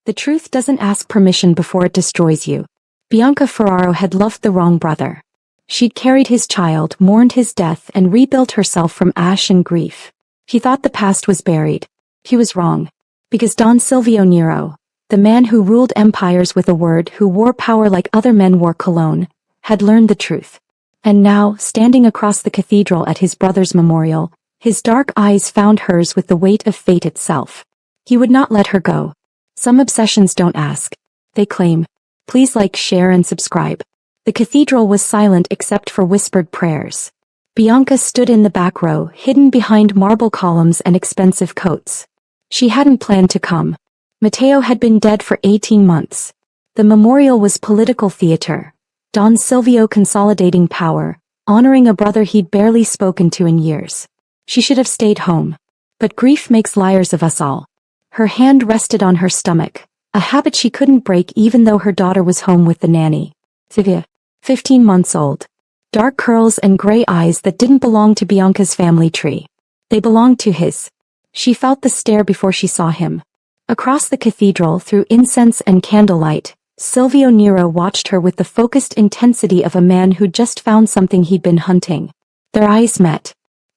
The truth doesn't ask permission before it destroys you. Bianca Ferraro had loved the wrong brother. She'd carried his child, mourned his death, and rebuilt herself from ash and grief. He thought the past was buried. He was wrong. Because Don Silvio Nero, the man who ruled empires with a word, who wore power like other men wore cologne, had learned the truth. And now, standing across the cathedral at his brother's memorial, his dark eyes found hers with the weight of fate itself. He would not let her go. Some obsessions don't ask. They claim. Please like, share, and subscribe. The cathedral was silent except for whispered prayers. Bianca stood in the back row, hidden behind marble columns and expensive coats. She hadn't planned to come. Matteo had been dead for 18 months. The memorial was political theater. Don Silvio consolidating power, honoring a brother he'd barely spoken to in years. She should have stayed home. But grief makes liars of us all. Her hand rested on her stomach, a habit she couldn't break even though her daughter was home with the nanny. Sylvia, 15 months old. Dark curls and gray eyes that didn't belong to Bianca's family tree. They belonged to his. She felt the stare before she saw him. Across the cathedral, through incense and candlelight, Silvio Nero watched her with the focused intensity of a man who'd just found something he'd been hunting. Their eyes met.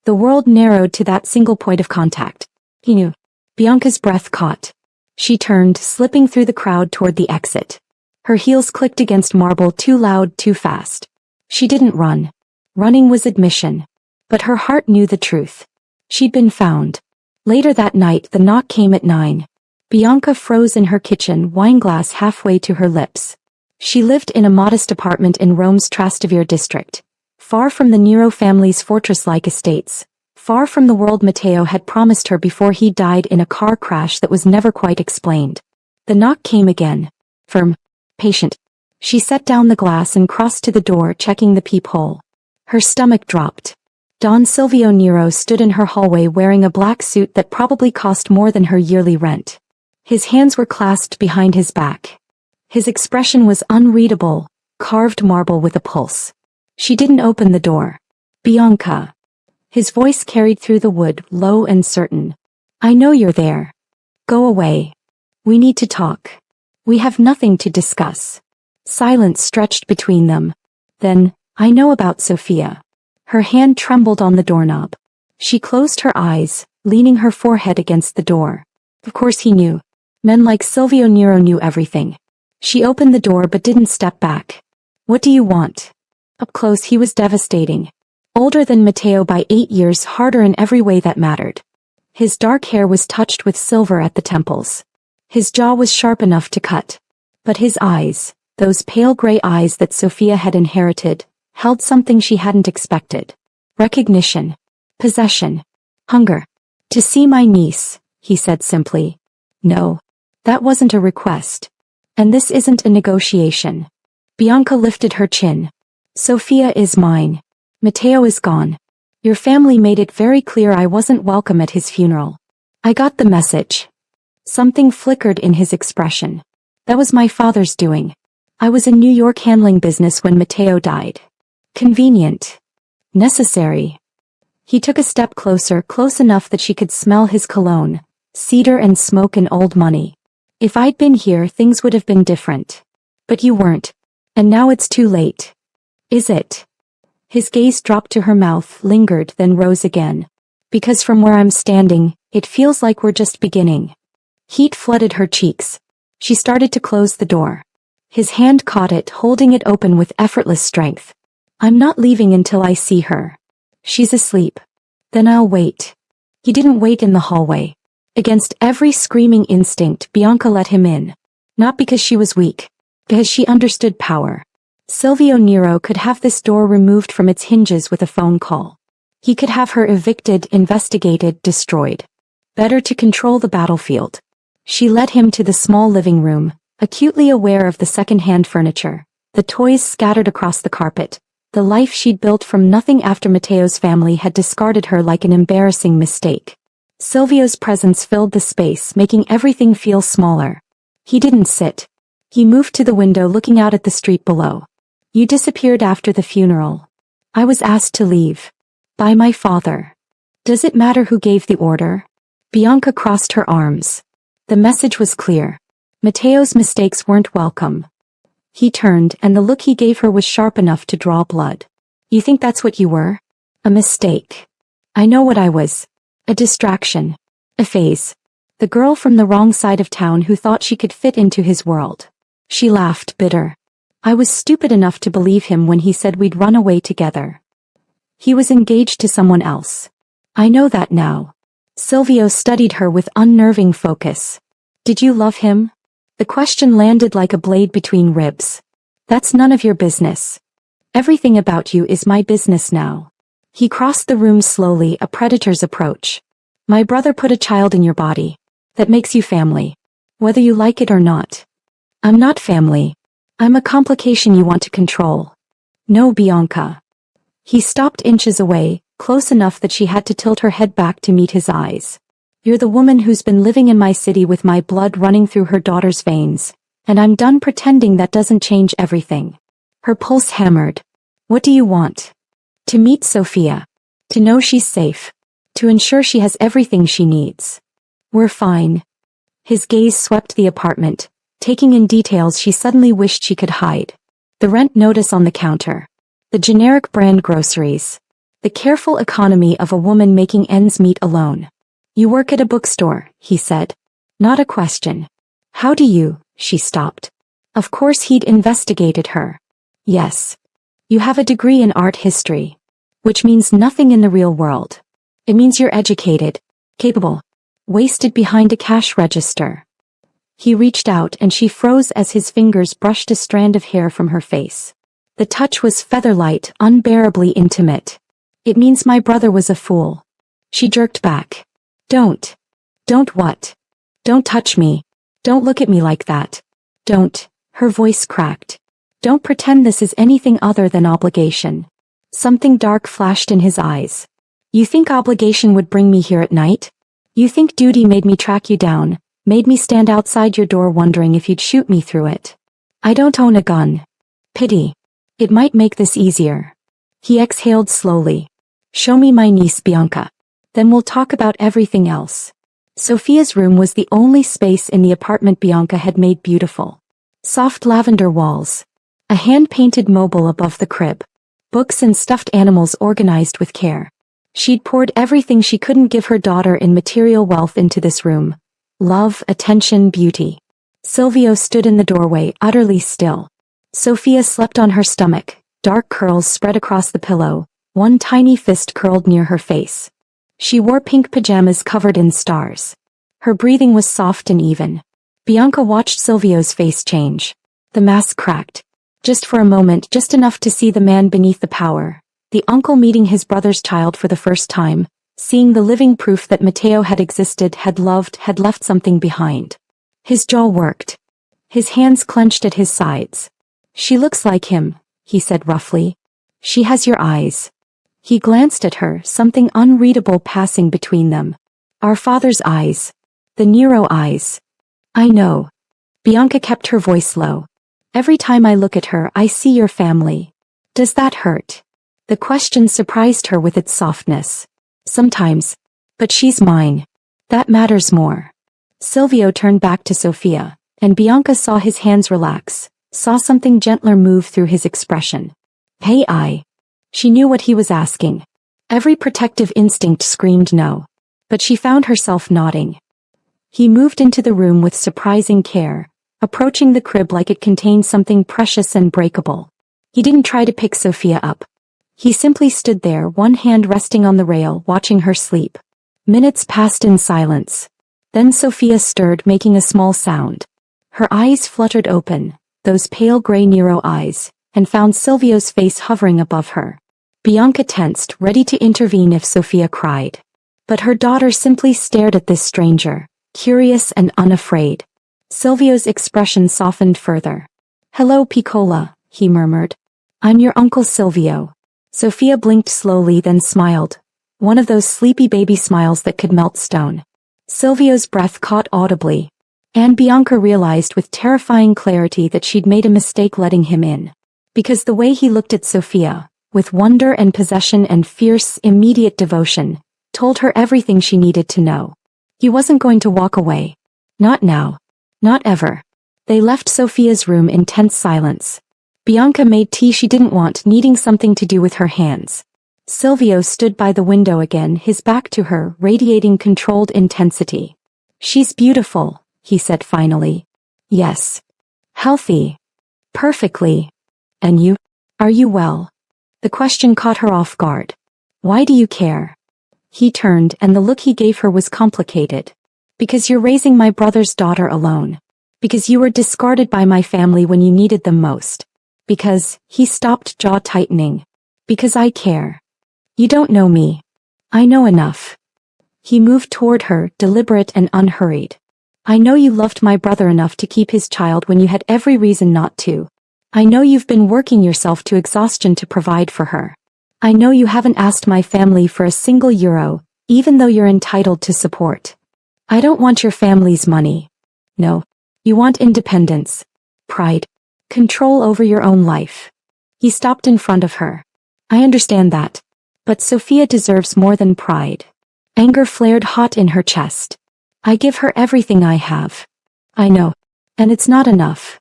The world narrowed to that single point of contact. He knew. Bianca's breath caught. She turned, slipping through the crowd toward the exit. Her heels clicked against marble, too loud, too fast. She didn't run. Running was admission. But her heart knew the truth. She'd been found. Later that night, the knock came at 9. Bianca froze in her kitchen, wineglass halfway to her lips. She lived in a modest apartment in Rome's Trastevere district, far from the Nero family's fortress-like estates, far from the world Matteo had promised her before he died in a car crash that was never quite explained. The knock came again. Firm. Patient. She set down the glass and crossed to the door, checking the peephole. Her stomach dropped. Don Silvio Nero stood in her hallway wearing a black suit that probably cost more than her yearly rent. His hands were clasped behind his back. His expression was unreadable, carved marble with a pulse. She didn't open the door. Bianca. His voice carried through the wood, low and certain. I know you're there. Go away. We need to talk. We have nothing to discuss. Silence stretched between them. Then, I know about Sophia. Her hand trembled on the doorknob. She closed her eyes, leaning her forehead against the door. Of course he knew. Men like Silvio Nero knew everything. She opened the door but didn't step back. What do you want? Up close he was devastating. Older than Matteo by 8 years, harder in every way that mattered. His dark hair was touched with silver at the temples. His jaw was sharp enough to cut. But his eyes, those pale gray eyes that Sophia had inherited, held something she hadn't expected. Recognition. Possession. Hunger. To see my niece, he said simply. No. That wasn't a request. And this isn't a negotiation. Bianca lifted her chin. Sophia is mine. Matteo is gone. Your family made it very clear I wasn't welcome at his funeral. I got the message. Something flickered in his expression. That was my father's doing. I was in New York handling business when Matteo died. Convenient. Necessary. He took a step closer, close enough that she could smell his cologne, cedar and smoke and old money. If I'd been here, things would have been different. But you weren't. And now it's too late. Is it? His gaze dropped to her mouth, lingered, then rose again. Because from where I'm standing, it feels like we're just beginning. Heat flooded her cheeks. She started to close the door. His hand caught it, holding it open with effortless strength. I'm not leaving until I see her. She's asleep. Then I'll wait. He didn't wait in the hallway. Against every screaming instinct, Bianca let him in. Not because she was weak. Because she understood power. Silvio Nero could have this door removed from its hinges with a phone call. He could have her evicted, investigated, destroyed. Better to control the battlefield. She led him to the small living room, acutely aware of the second-hand furniture, the toys scattered across the carpet, the life she'd built from nothing after Matteo's family had discarded her like an embarrassing mistake. Silvio's presence filled the space, making everything feel smaller. He didn't sit. He moved to the window, looking out at the street below. You disappeared after the funeral. I was asked to leave. By my father. Does it matter who gave the order? Bianca crossed her arms. The message was clear. Mateo's mistakes weren't welcome. He turned, and the look he gave her was sharp enough to draw blood. You think that's what you were? A mistake. I know what I was. A distraction. A phase. The girl from the wrong side of town who thought she could fit into his world. She laughed, bitter. I was stupid enough to believe him when he said we'd run away together. He was engaged to someone else. I know that now. Silvio studied her with unnerving focus. Did you love him? The question landed like a blade between ribs. That's none of your business. Everything about you is my business now. He crossed the room slowly, a predator's approach. My brother put a child in your body. That makes you family. Whether you like it or not. I'm not family. I'm a complication you want to control. No, Bianca. He stopped inches away, close enough that she had to tilt her head back to meet his eyes. You're the woman who's been living in my city with my blood running through her daughter's veins, and I'm done pretending that doesn't change everything. Her pulse hammered. What do you want? To meet Sophia. To know she's safe. To ensure she has everything she needs. We're fine. His gaze swept the apartment, taking in details she suddenly wished she could hide. The rent notice on the counter. The generic brand groceries. The careful economy of a woman making ends meet alone. You work at a bookstore, he said. Not a question. How do you? She stopped. Of course he'd investigated her. Yes. You have a degree in art history. Which means nothing in the real world. It means you're educated, capable, wasted behind a cash register. He reached out and she froze as his fingers brushed a strand of hair from her face. The touch was feather-light, unbearably intimate. It means my brother was a fool. She jerked back. Don't. Don't what? Don't touch me. Don't look at me like that. Don't. Her voice cracked. Don't pretend this is anything other than obligation. Something dark flashed in his eyes. You think obligation would bring me here at night? You think duty made me track you down, made me stand outside your door wondering if you'd shoot me through it? I don't own a gun. Pity. It might make this easier. He exhaled slowly. Show me my niece Bianca. Then we'll talk about everything else. Sophia's room was the only space in the apartment Bianca had made beautiful. Soft lavender walls. A hand-painted mobile above the crib. Books and stuffed animals organized with care. She'd poured everything she couldn't give her daughter in material wealth into this room. Love, attention, beauty. Silvio stood in the doorway, utterly still. Sophia slept on her stomach, dark curls spread across the pillow, one tiny fist curled near her face. She wore pink pajamas covered in stars. Her breathing was soft and even. Bianca watched Silvio's face change. The mask cracked. Just for a moment, just enough to see the man beneath the power. The uncle meeting his brother's child for the first time, seeing the living proof that Mateo had existed, had loved, had left something behind. His jaw worked. His hands clenched at his sides. She looks like him, he said roughly. She has your eyes. He glanced at her, something unreadable passing between them. Our father's eyes. The Nero eyes. I know. Bianca kept her voice low. Every time I look at her, I see your family. Does that hurt? The question surprised her with its softness. Sometimes. But she's mine. That matters more. Silvio turned back to Sophia, and Bianca saw his hands relax, saw something gentler move through his expression. Hey, She knew what he was asking. Every protective instinct screamed no. But she found herself nodding. He moved into the room with surprising care, approaching the crib like it contained something precious and breakable. He didn't try to pick Sophia up. He simply stood there, one hand resting on the rail, watching her sleep. Minutes passed in silence. Then Sophia stirred, making a small sound. Her eyes fluttered open, those pale gray Nero eyes, and found Silvio's face hovering above her. Bianca tensed, ready to intervene if Sophia cried. But her daughter simply stared at this stranger, curious and unafraid. Silvio's expression softened further. Hello, Piccola, he murmured. I'm your Uncle Silvio. Sophia blinked slowly, then smiled. One of those sleepy baby smiles that could melt stone. Silvio's breath caught audibly. And Bianca realized with terrifying clarity that she'd made a mistake letting him in. Because the way he looked at Sophia, with wonder and possession and fierce, immediate devotion, told her everything she needed to know. He wasn't going to walk away. Not now. Not ever. They left Sophia's room in tense silence. Bianca made tea she didn't want, needing something to do with her hands. Silvio stood by the window again, his back to her, radiating controlled intensity. "She's beautiful," he said finally. "Yes. Healthy. Perfectly. And you? Are you well?" The question caught her off guard. "Why do you care?" He turned, and the look he gave her was complicated. "Because you're raising my brother's daughter alone. Because you were discarded by my family when you needed them most. Because," he stopped, jaw tightening. "Because I care. You don't know me. I know enough." He moved toward her, deliberate and unhurried. "I know you loved my brother enough to keep his child when you had every reason not to. I know you've been working yourself to exhaustion to provide for her. I know you haven't asked my family for a single euro, even though you're entitled to support. I don't want your family's money. No. You want independence. Pride. Control over your own life." He stopped in front of her. "I understand that. But Sophia deserves more than pride." Anger flared hot in her chest. "I give her everything I have. I know. And it's not enough."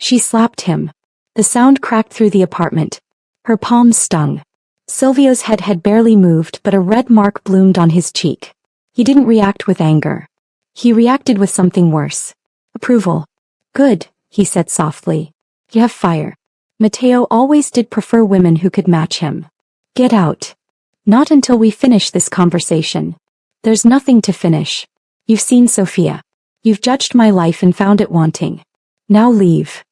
She slapped him. The sound cracked through the apartment. Her palms stung. Silvio's head had barely moved, but a red mark bloomed on his cheek. He didn't react with anger. He reacted with something worse. Approval. "Good," he said softly. "You have fire. Matteo always did prefer women who could match him. Get out. Not until we finish this conversation. There's nothing to finish. You've seen Sophia. You've judged my life and found it wanting. Now leave."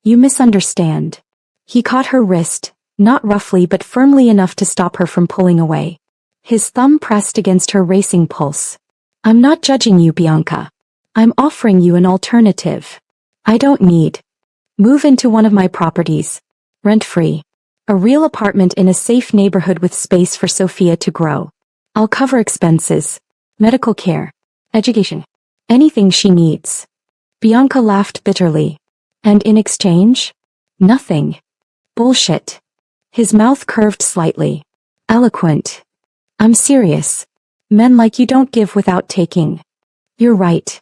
"You misunderstand." He caught her wrist, not roughly but firmly enough to stop her from pulling away. His thumb pressed against her racing pulse. "I'm not judging you, Bianca. I'm offering you an alternative. I don't need. Move into one of my properties. Rent-free. A real apartment in a safe neighborhood with space for Sophia to grow. I'll cover expenses. Medical care. Education. Anything she needs." Bianca laughed bitterly. "And in exchange? Nothing. Bullshit." His mouth curved slightly. "Eloquent. I'm serious. Men like you don't give without taking." "You're right."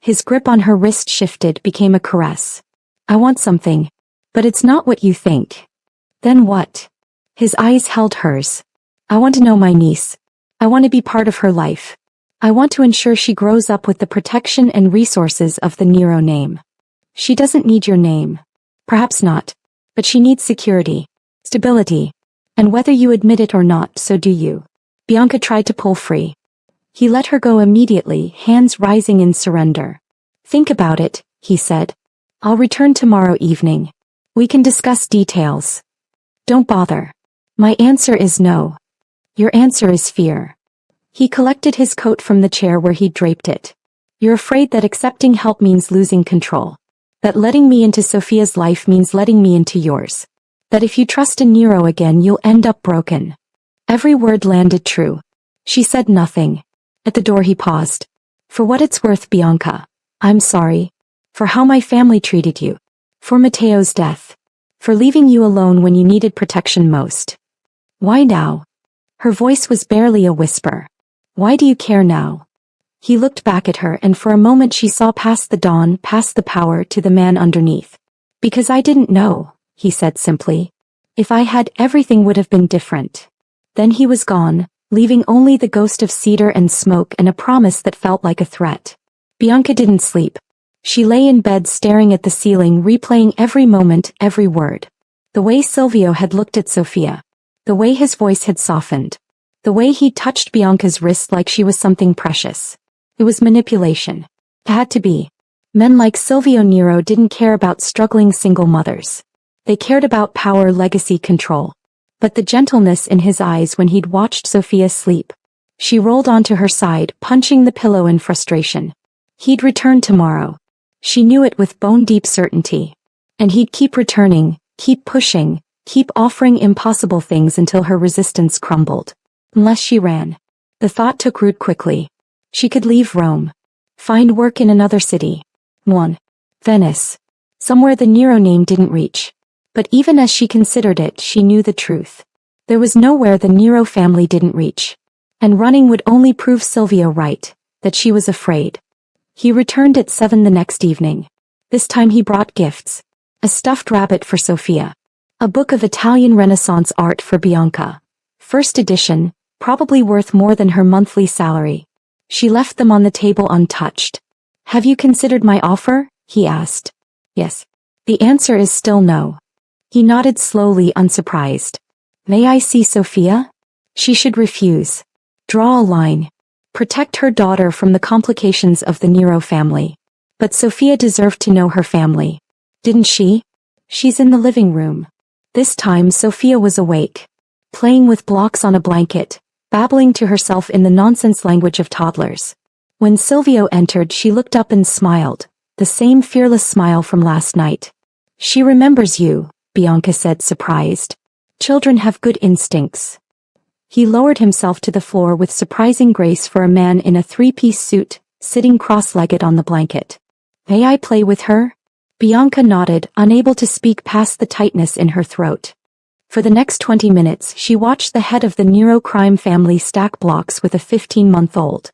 His grip on her wrist shifted, became a caress. "I want something. But it's not what you think." "Then what?" His eyes held hers. "I want to know my niece. I want to be part of her life. I want to ensure she grows up with the protection and resources of the Nero name. She doesn't need your name. Perhaps not. But she needs security. Stability. And whether you admit it or not, so do you." Bianca tried to pull free. He let her go immediately, hands rising in surrender. "Think about it," he said. "I'll return tomorrow evening. We can discuss details." "Don't bother. My answer is no. Your answer is fear." He collected his coat from the chair where he'd draped it. "You're afraid that accepting help means losing control. That letting me into Sophia's life means letting me into yours. That if you trust in Nero again you'll end up broken." Every word landed true. She said nothing. At the door he paused. "For what it's worth, Bianca, I'm sorry. For how my family treated you. For Matteo's death. For leaving you alone when you needed protection most." "Why now?" Her voice was barely a whisper. "Why do you care now?" He looked back at her, and for a moment she saw past the dawn, past the power, to the man underneath. "Because I didn't know," he said simply. "If I had, everything would have been different." Then he was gone, leaving only the ghost of cedar and smoke and a promise that felt like a threat. Bianca didn't sleep. She lay in bed staring at the ceiling, replaying every moment, every word. The way Silvio had looked at Sophia. The way his voice had softened. The way he touched Bianca's wrist like she was something precious. It was manipulation. It had to be. Men like Silvio Nero didn't care about struggling single mothers. They cared about power, legacy, control. But the gentleness in his eyes when he'd watched Sophia sleep. She rolled onto her side, punching the pillow in frustration. He'd return tomorrow. She knew it with bone-deep certainty. And he'd keep returning, keep pushing, keep offering impossible things until her resistance crumbled. Unless she ran. The thought took root quickly. She could leave Rome. Find work in another city. Venice. Somewhere the Nero name didn't reach. But even as she considered it, she knew the truth. There was nowhere the Nero family didn't reach. And running would only prove Silvio right, that she was afraid. He returned at 7 the next evening. This time he brought gifts. A stuffed rabbit for Sophia. A book of Italian Renaissance art for Bianca. First edition, probably worth more than her monthly salary. She left them on the table untouched. Have you considered my offer? He asked. Yes. The answer is still no. He nodded slowly, unsurprised. May I see Sophia? She should refuse. Draw a line. Protect her daughter from the complications of the Nero family. But Sophia deserved to know her family. Didn't she? She's in the living room. This time Sophia was awake. Playing with blocks on a blanket, babbling to herself in the nonsense language of toddlers. When Silvio entered, she looked up and smiled, the same fearless smile from last night. She remembers you, Bianca said, surprised. Children have good instincts. He lowered himself to the floor with surprising grace for a man in a three-piece suit, sitting cross-legged on the blanket. May I play with her? Bianca nodded, unable to speak past the tightness in her throat. For the next 20 minutes, she watched the head of the Nero crime family stack blocks with a 15-month-old.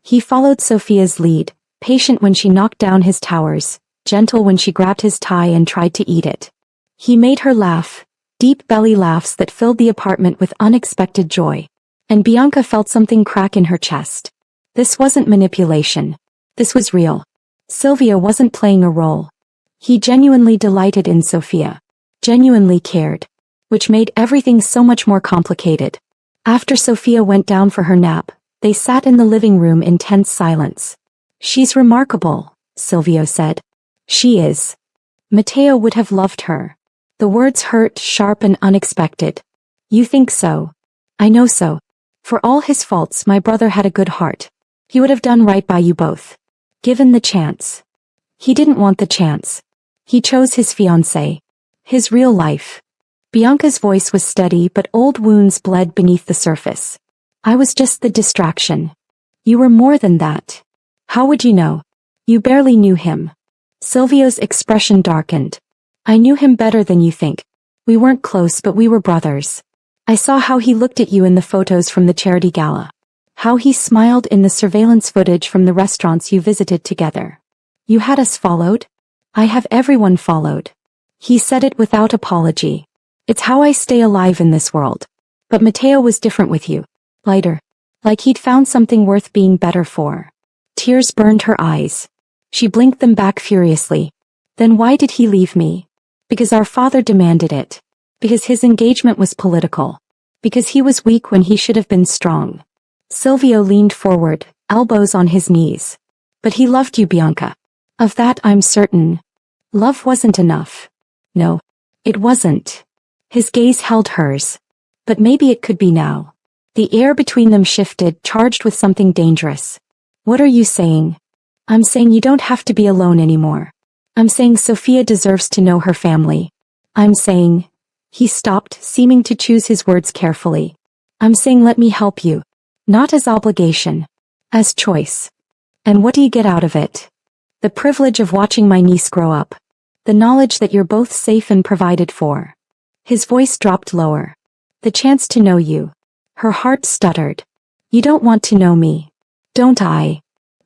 He followed Sophia's lead, patient when she knocked down his towers, gentle when she grabbed his tie and tried to eat it. He made her laugh, deep belly laughs that filled the apartment with unexpected joy. And Bianca felt something crack in her chest. This wasn't manipulation. This was real. Silvio wasn't playing a role. He genuinely delighted in Sophia. Genuinely cared. Which made everything so much more complicated. After Sophia went down for her nap, they sat in the living room in tense silence. She's remarkable, Silvio said. She is. Matteo would have loved her. The words hurt, sharp and unexpected. You think so? I know so. For all his faults, my brother had a good heart. He would have done right by you both. Given the chance. He didn't want the chance. He chose his fiancée. His real life. Bianca's voice was steady, but old wounds bled beneath the surface. I was just the distraction. You were more than that. How would you know? You barely knew him. Silvio's expression darkened. I knew him better than you think. We weren't close, but we were brothers. I saw how he looked at you in the photos from the charity gala. How he smiled in the surveillance footage from the restaurants you visited together. You had us followed? I have everyone followed. He said it without apology. It's how I stay alive in this world. But Matteo was different with you. Lighter. Like he'd found something worth being better for. Tears burned her eyes. She blinked them back furiously. Then why did he leave me? Because our father demanded it. Because his engagement was political. Because he was weak when he should have been strong. Silvio leaned forward, elbows on his knees. But he loved you, Bianca. Of that I'm certain. Love wasn't enough. No. It wasn't. His gaze held hers. But maybe it could be now. The air between them shifted, charged with something dangerous. What are you saying? I'm saying you don't have to be alone anymore. I'm saying Sophia deserves to know her family. I'm saying... He stopped, seeming to choose his words carefully. I'm saying let me help you. Not as obligation. As choice. And what do you get out of it? The privilege of watching my niece grow up. The knowledge that you're both safe and provided for. His voice dropped lower. The chance to know you. Her heart stuttered. You don't want to know me. Don't I?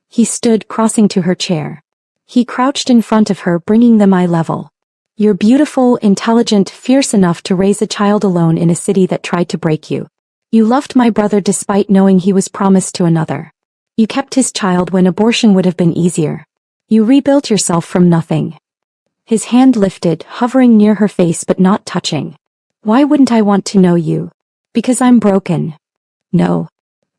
He stood, crossing to her chair. He crouched in front of her, bringing them eye level. You're beautiful, intelligent, fierce enough to raise a child alone in a city that tried to break you. You loved my brother despite knowing he was promised to another. You kept his child when abortion would have been easier. You rebuilt yourself from nothing. His hand lifted, hovering near her face but not touching. Why wouldn't I want to know you? Because I'm broken. No.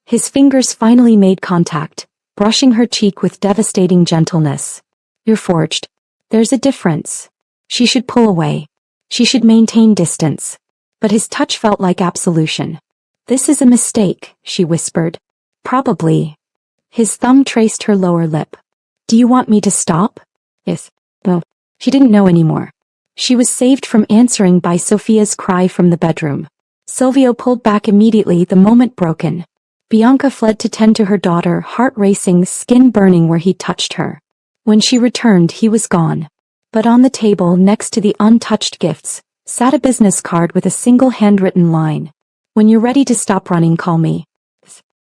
His fingers finally made contact, brushing her cheek with devastating gentleness. You're forged. There's a difference. She should pull away. She should maintain distance. But his touch felt like absolution. This is a mistake, she whispered. Probably. His thumb traced her lower lip. Do you want me to stop? Yes. No. She didn't know anymore. She was saved from answering by Sophia's cry from the bedroom. Silvio pulled back immediately, the moment broken. Bianca fled to tend to her daughter, heart racing, skin burning where he touched her. When she returned, he was gone. But on the table, next to the untouched gifts, sat a business card with a single handwritten line. When you're ready to stop running, call me.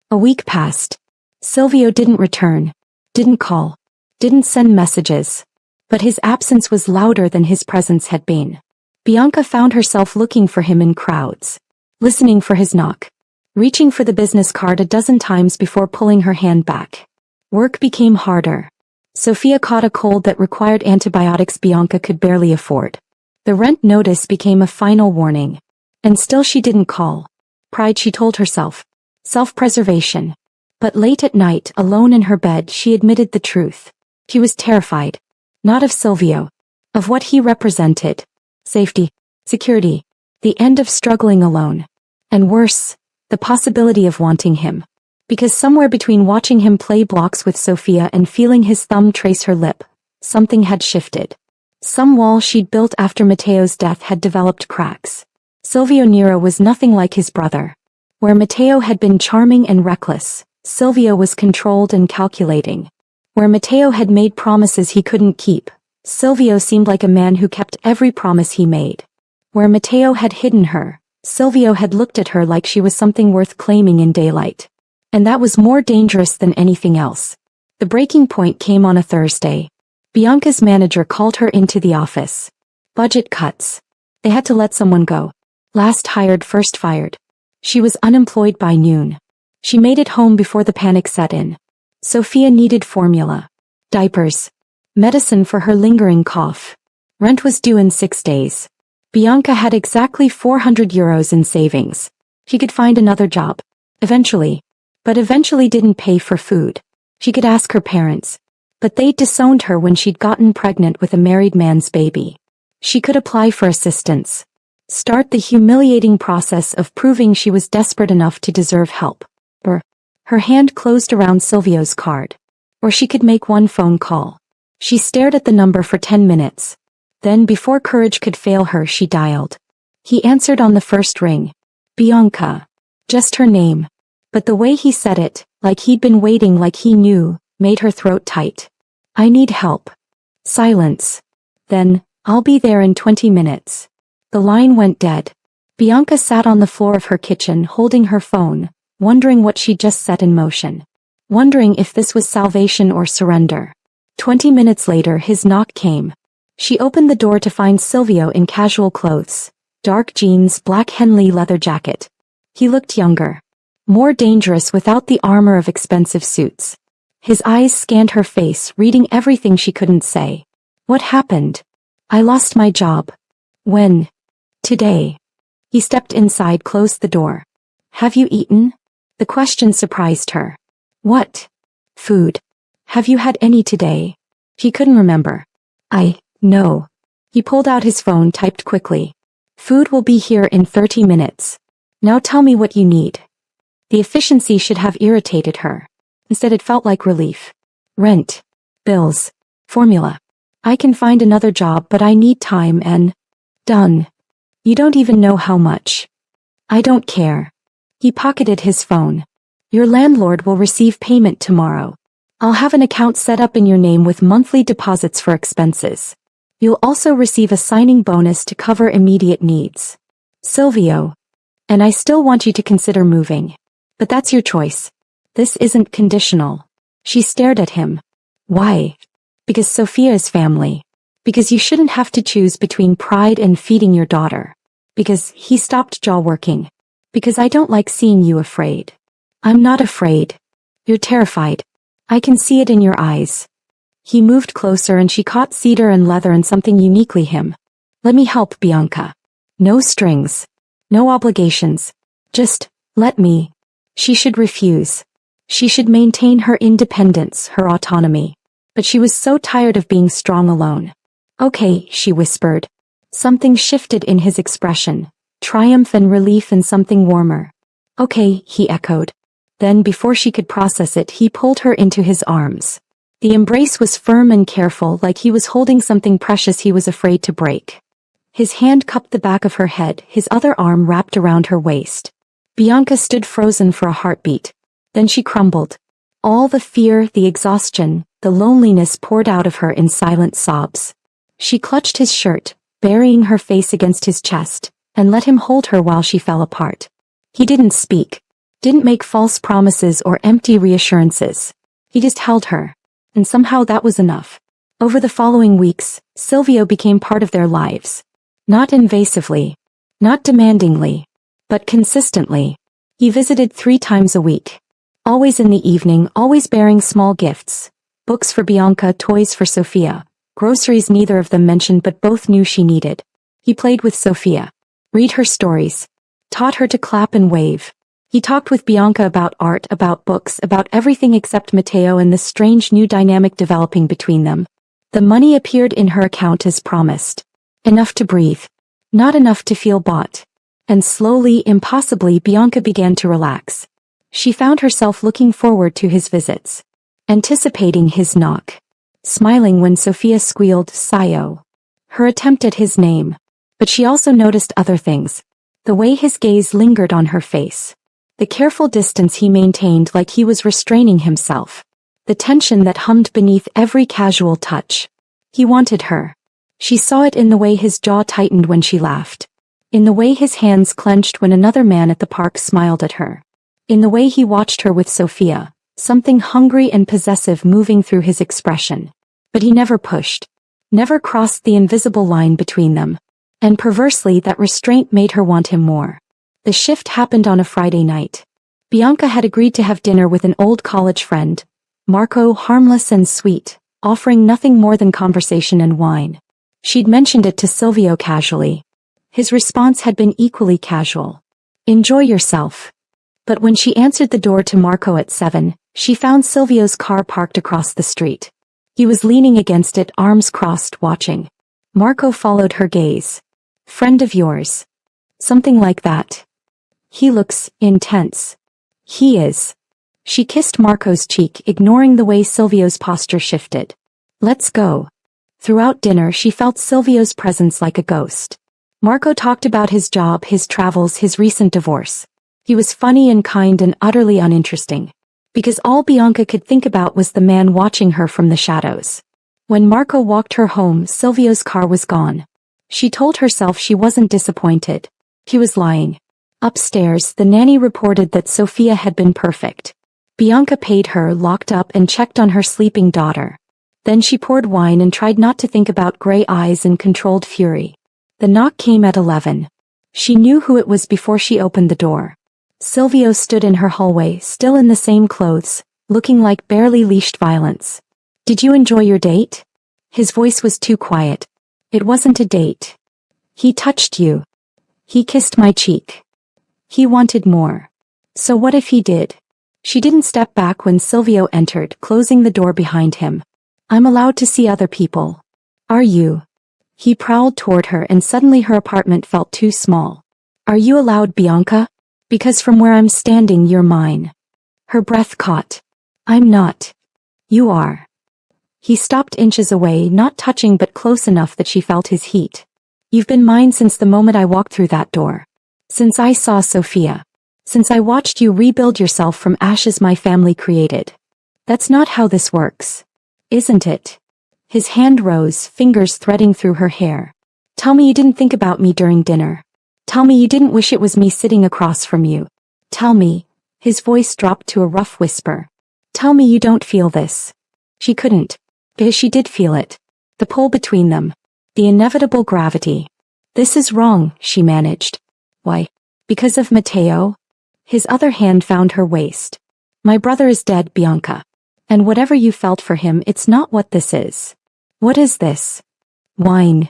A week passed. Silvio didn't return. Didn't call. Didn't send messages. but his absence was louder than his presence had been. Bianca found herself looking for him in crowds, listening for his knock, reaching for the business card a dozen times before pulling her hand back. Work became harder. Sophia caught a cold that required antibiotics Bianca could barely afford. The rent notice became a final warning. And still she didn't call. Pride, she told herself. Self-preservation. But late at night, alone in her bed, she admitted the truth. She was terrified. Not of Silvio. Of what he represented. Safety. Security. The end of struggling alone. And worse, the possibility of wanting him. Because somewhere between watching him play blocks with Sophia and feeling his thumb trace her lip, something had shifted. Some wall she'd built after Matteo's death had developed cracks. Silvio Nero was nothing like his brother. Where Matteo had been charming and reckless, Silvio was controlled and calculating. Where Matteo had made promises he couldn't keep, Silvio seemed like a man who kept every promise he made. Where Matteo had hidden her, Silvio had looked at her like she was something worth claiming in daylight. And that was more dangerous than anything else. The breaking point came on a Thursday. Bianca's manager called her into the office. Budget cuts. They had to let someone go. Last hired, first fired. She was unemployed by noon. She made it home before the panic set in. Sophia needed formula, diapers, medicine for her lingering cough. Rent was due in 6 days. Bianca had exactly €400 in savings. She could find another job. Eventually. But eventually didn't pay for food. She could ask her parents. But they disowned her when she'd gotten pregnant with a married man's baby. She could apply for assistance. Start the humiliating process of proving she was desperate enough to deserve help. Or, her hand closed around Silvio's card. Or she could make one phone call. She stared at the number for 10 minutes. Then before courage could fail her, she dialed. He answered on the first ring. Bianca. Just her name. But the way he said it, like he'd been waiting, like he knew, made her throat tight. I need help. Silence. Then, I'll be there in 20 minutes. The line went dead. Bianca sat on the floor of her kitchen holding her phone, wondering what she'd just set in motion. Wondering if this was salvation or surrender. 20 minutes later his knock came. She opened the door to find Silvio in casual clothes. Dark jeans, black Henley leather jacket. He looked younger. More dangerous without the armor of expensive suits. His eyes scanned her face, reading everything she couldn't say. What happened? I lost my job. When? Today. He stepped inside, closed the door. Have you eaten? The question surprised her. What? Food. Have you had any today? He couldn't remember. No. He pulled out his phone, typed quickly. Food will be here in 30 minutes. Now tell me what you need. The efficiency should have irritated her. Instead it felt like relief. Rent. Bills. Formula. I can find another job, but I need time and... Done. You don't even know how much. I don't care. He pocketed his phone. Your landlord will receive payment tomorrow. I'll have an account set up in your name with monthly deposits for expenses. You'll also receive a signing bonus to cover immediate needs. Silvio. And I still want you to consider moving. But that's your choice. This isn't conditional. She stared at him. Why? Because Sophia is family. Because you shouldn't have to choose between pride and feeding your daughter. Because he stopped jaw working. Because I don't like seeing you afraid. I'm not afraid. You're terrified. I can see it in your eyes. He moved closer and she caught cedar and leather and something uniquely him. Let me help, Bianca. No strings. No obligations. Just, let me. She should refuse. She should maintain her independence, her autonomy. But she was so tired of being strong alone. Okay, she whispered. Something shifted in his expression. Triumph and relief and something warmer. Okay, he echoed. Then before she could process it, he pulled her into his arms. The embrace was firm and careful, like he was holding something precious he was afraid to break. His hand cupped the back of her head, his other arm wrapped around her waist. Bianca stood frozen for a heartbeat. Then she crumbled. All the fear, the exhaustion, the loneliness poured out of her in silent sobs. She clutched his shirt, burying her face against his chest, and let him hold her while she fell apart. He didn't speak. Didn't make false promises or empty reassurances. He just held her. And somehow that was enough. Over the following weeks, Silvio became part of their lives. Not invasively, not demandingly, but consistently. He visited 3 times a week. Always in the evening, always bearing small gifts. Books for Bianca, toys for Sofia. Groceries neither of them mentioned but both knew she needed. He played with Sofia. Read her stories. Taught her to clap and wave. He talked with Bianca about art, about books, about everything except Matteo and the strange new dynamic developing between them. The money appeared in her account as promised. Enough to breathe. Not enough to feel bought. And slowly, impossibly, Bianca began to relax. She found herself looking forward to his visits. Anticipating his knock. Smiling when Sofia squealed, "Sayo." Her attempt at his name. But she also noticed other things. The way his gaze lingered on her face. The careful distance he maintained like he was restraining himself. The tension that hummed beneath every casual touch. He wanted her. She saw it in the way his jaw tightened when she laughed. In the way his hands clenched when another man at the park smiled at her. In the way he watched her with Sofia, something hungry and possessive moving through his expression. But he never pushed. Never crossed the invisible line between them. And perversely that restraint made her want him more. The shift happened on a Friday night. Bianca had agreed to have dinner with an old college friend, Marco, harmless and sweet, offering nothing more than conversation and wine. She'd mentioned it to Silvio casually. His response had been equally casual. "Enjoy yourself." But when she answered the door to Marco at 7, she found Silvio's car parked across the street. He was leaning against it, arms crossed, watching. Marco followed her gaze. "Friend of yours?" "Something like that." "He looks intense." "He is." She kissed Marco's cheek, ignoring the way Silvio's posture shifted. "Let's go." Throughout dinner she felt Silvio's presence like a ghost. Marco talked about his job, his travels, his recent divorce. He was funny and kind and utterly uninteresting. Because all Bianca could think about was the man watching her from the shadows. When Marco walked her home, Silvio's car was gone. She told herself she wasn't disappointed. He was lying. Upstairs, the nanny reported that Sofia had been perfect. Bianca paid her, locked up, and checked on her sleeping daughter. Then she poured wine and tried not to think about gray eyes and controlled fury. The knock came at 11. She knew who it was before she opened the door. Silvio stood in her hallway, still in the same clothes, looking like barely leashed violence. "Did you enjoy your date?" His voice was too quiet. "It wasn't a date. He touched you. He kissed my cheek. He wanted more. So what if he did?" She didn't step back when Silvio entered, closing the door behind him. "I'm allowed to see other people." "Are you?" He prowled toward her and suddenly her apartment felt too small. "Are you allowed, Bianca? Because from where I'm standing you're mine." Her breath caught. "I'm not." "You are." He stopped inches away, not touching but close enough that she felt his heat. "You've been mine since the moment I walked through that door. Since I saw Sofia. Since I watched you rebuild yourself from ashes my family created. That's not how this works. Isn't it?" His hand rose, fingers threading through her hair. "Tell me you didn't think about me during dinner. Tell me you didn't wish it was me sitting across from you. Tell me." His voice dropped to a rough whisper. "Tell me you don't feel this." She couldn't. Because she did feel it. The pull between them. The inevitable gravity. "This is wrong," she managed. "Why? Because of Matteo?" His other hand found her waist. "My brother is dead, Bianca. And whatever you felt for him, it's not what this is." "What is this?" "Wine."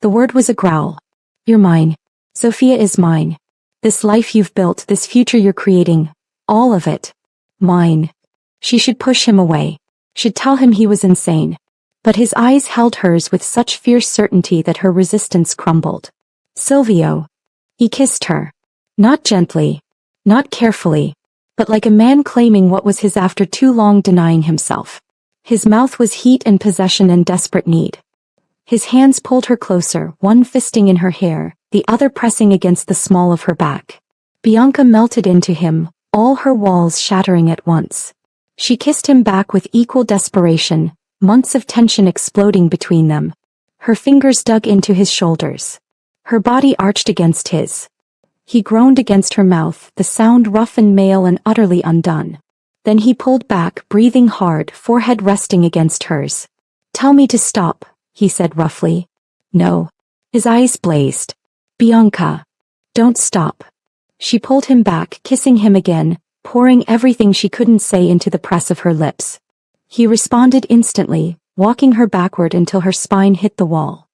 The word was a growl. "You're mine. Sofia is mine. This life you've built, this future you're creating, all of it. Mine." She should push him away. Should tell him he was insane. But his eyes held hers with such fierce certainty that her resistance crumbled. "Silvio." He kissed her. Not gently. Not carefully. But like a man claiming what was his after too long denying himself. His mouth was heat and possession and desperate need. His hands pulled her closer, one fisting in her hair, the other pressing against the small of her back. Bianca melted into him, all her walls shattering at once. She kissed him back with equal desperation, months of tension exploding between them. Her fingers dug into his shoulders. Her body arched against his. He groaned against her mouth, the sound rough and male and utterly undone. Then he pulled back, breathing hard, forehead resting against hers. Tell me to stop, he said roughly. No. His eyes blazed. Bianca. Don't stop. She pulled him back, kissing him again, pouring everything she couldn't say into the press of her lips. He responded instantly, walking her backward until her spine hit the wall.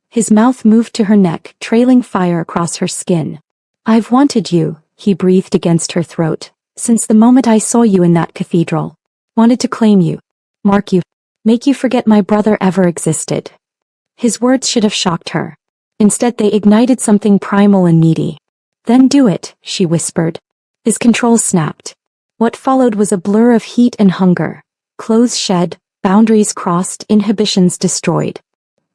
His mouth moved to her neck, trailing fire across her skin. I've wanted you, he breathed against her throat, since the moment I saw you in that cathedral. Wanted to claim you. Mark you. Make you forget my brother ever existed. His words should have shocked her. Instead they ignited something primal and needy. Then do it, she whispered. His control snapped. What followed was a blur of heat and hunger. Clothes shed, boundaries crossed, inhibitions destroyed.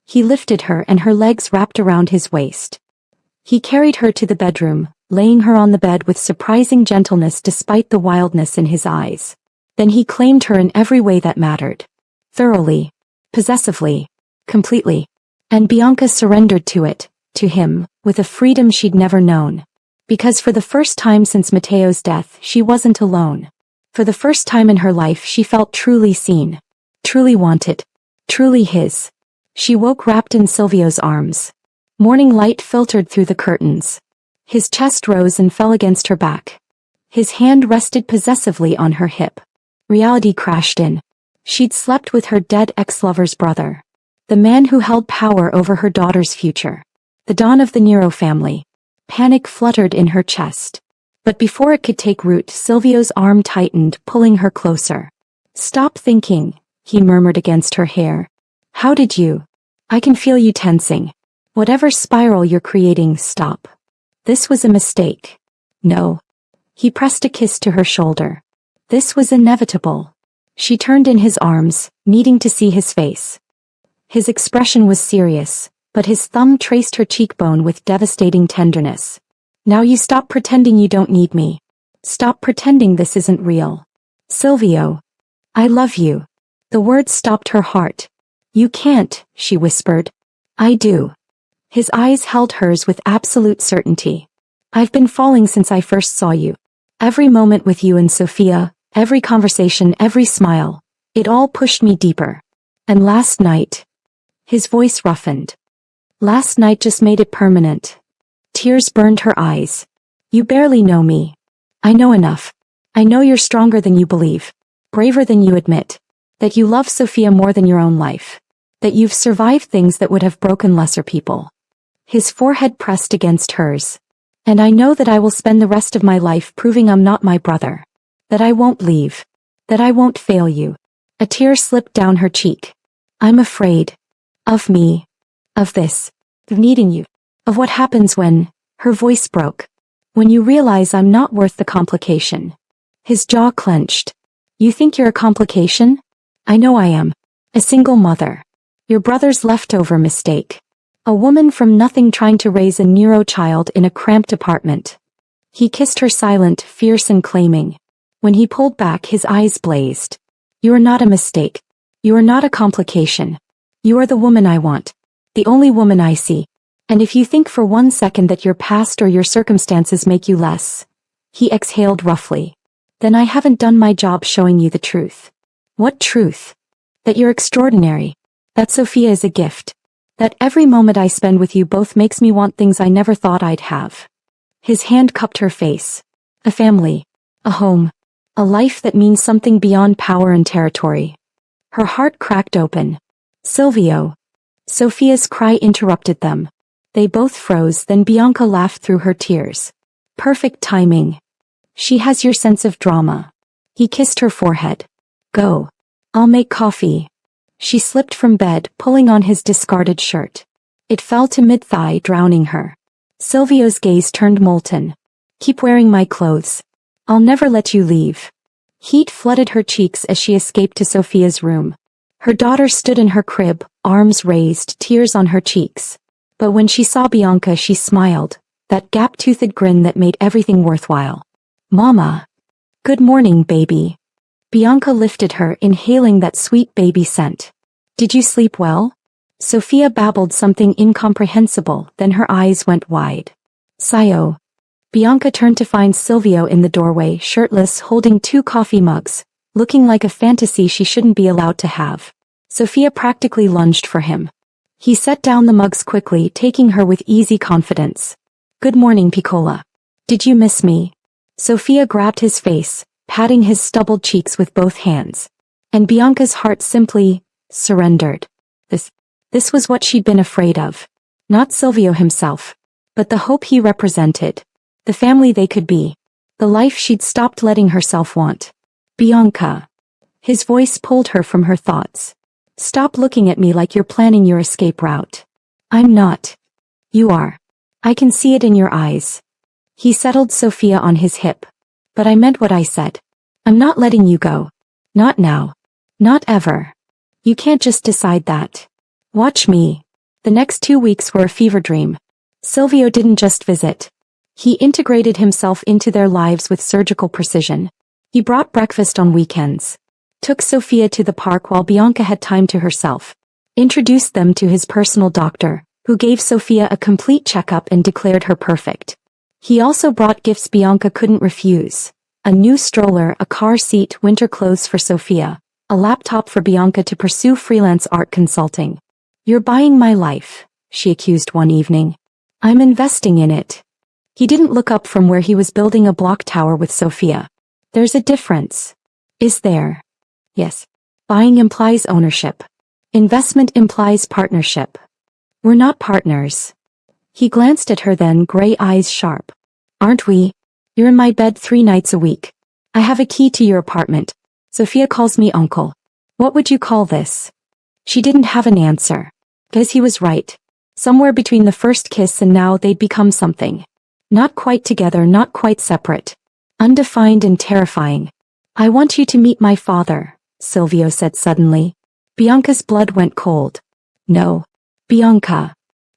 He lifted her and her legs wrapped around his waist. He carried her to the bedroom, laying her on the bed with surprising gentleness despite the wildness in his eyes. Then he claimed her in every way that mattered. Thoroughly. Possessively. Completely. And Bianca surrendered to it, to him, with a freedom she'd never known. Because for the first time since Matteo's death, she wasn't alone. For the first time in her life she felt truly seen. Truly wanted. Truly his. She woke wrapped in Silvio's arms. Morning light filtered through the curtains. His chest rose and fell against her back. His hand rested possessively on her hip. Reality crashed in. She'd slept with her dead ex-lover's brother. The man who held power over her daughter's future. The dawn of the Nero family. Panic fluttered in her chest. But before it could take root, Silvio's arm tightened, pulling her closer. Stop thinking, he murmured against her hair. How did you? I can feel you tensing. Whatever spiral you're creating, stop. This was a mistake. No. He pressed a kiss to her shoulder. This was inevitable. She turned in his arms, needing to see his face. His expression was serious, but his thumb traced her cheekbone with devastating tenderness. Now you stop pretending you don't need me. Stop pretending this isn't real. Silvio. I love you. The words stopped her heart. You can't, she whispered. I do. His eyes held hers with absolute certainty. I've been falling since I first saw you. Every moment with you and Sophia, every conversation, every smile, it all pushed me deeper. And last night, his voice roughened. Last night just made it permanent. Tears burned her eyes. You barely know me. I know enough. I know you're stronger than you believe, braver than you admit, that you love Sophia more than your own life, that you've survived things that would have broken lesser people. His forehead pressed against hers. And I know that I will spend the rest of my life proving I'm not my brother. That I won't leave. That I won't fail you. A tear slipped down her cheek. I'm afraid. Of me. Of this. Of needing you. Of what happens when, her voice broke. When you realize I'm not worth the complication. His jaw clenched. You think you're a complication? I know I am. A single mother. Your brother's leftover mistake. A woman from nothing trying to raise a Nero child in a cramped apartment. He kissed her silent, fierce and claiming. When he pulled back, his eyes blazed. You are not a mistake. You are not a complication. You are the woman I want. The only woman I see. And if you think for 1 second that your past or your circumstances make you less, he exhaled roughly. Then I haven't done my job showing you the truth. What truth? That you're extraordinary. That Sophia is a gift. That every moment I spend with you both makes me want things I never thought I'd have. His hand cupped her face. A family. A home. A life that means something beyond power and territory. Her heart cracked open. Silvio. Sophia's cry interrupted them. They both froze, then Bianca laughed through her tears. Perfect timing. She has your sense of drama. He kissed her forehead. Go. I'll make coffee. She slipped from bed, pulling on his discarded shirt. It fell to mid-thigh, drowning her. Silvio's gaze turned molten. Keep wearing my clothes. I'll never let you leave. Heat flooded her cheeks as she escaped to Sophia's room. Her daughter stood in her crib, arms raised, tears on her cheeks. But when she saw Bianca, she smiled, that gap-toothed grin that made everything worthwhile. Mama. Good morning, baby. Bianca lifted her, inhaling that sweet baby scent. Did you sleep well? Sophia babbled something incomprehensible, then her eyes went wide. Sayo. Bianca turned to find Silvio in the doorway, shirtless, holding 2 coffee mugs, looking like a fantasy she shouldn't be allowed to have. Sophia practically lunged for him. He set down the mugs quickly, taking her with easy confidence. Good morning, Piccola. Did you miss me? Sophia grabbed his face, patting his stubbled cheeks with both hands. And Bianca's heart simply surrendered. This was what she'd been afraid of. Not Silvio himself, but the hope he represented. The family they could be. The life she'd stopped letting herself want. Bianca. His voice pulled her from her thoughts. Stop looking at me like you're planning your escape route. I'm not. You are. I can see it in your eyes. He settled Sophia on his hip. But I meant what I said. I'm not letting you go. Not now. Not ever. You can't just decide that. Watch me. The next 2 weeks were a fever dream. Silvio didn't just visit. He integrated himself into their lives with surgical precision. He brought breakfast on weekends. Took Sophia to the park while Bianca had time to herself. Introduced them to his personal doctor, who gave Sophia a complete checkup and declared her perfect. He also brought gifts Bianca couldn't refuse. A new stroller, a car seat, winter clothes for Sophia, a laptop for Bianca to pursue freelance art consulting. You're buying my life, she accused one evening. I'm investing in it. He didn't look up from where he was building a block tower with Sophia. There's a difference. Is there? Yes. Buying implies ownership. Investment implies partnership. We're not partners. He glanced at her then, gray eyes sharp. Aren't we? You're in my bed 3 nights a week. I have a key to your apartment. Sophia calls me uncle. What would you call this? She didn't have an answer. Because he was right. Somewhere between the first kiss and now they'd become something. Not quite together, not quite separate. Undefined and terrifying. I want you to meet my father, Silvio said suddenly. Bianca's blood went cold. No. Bianca.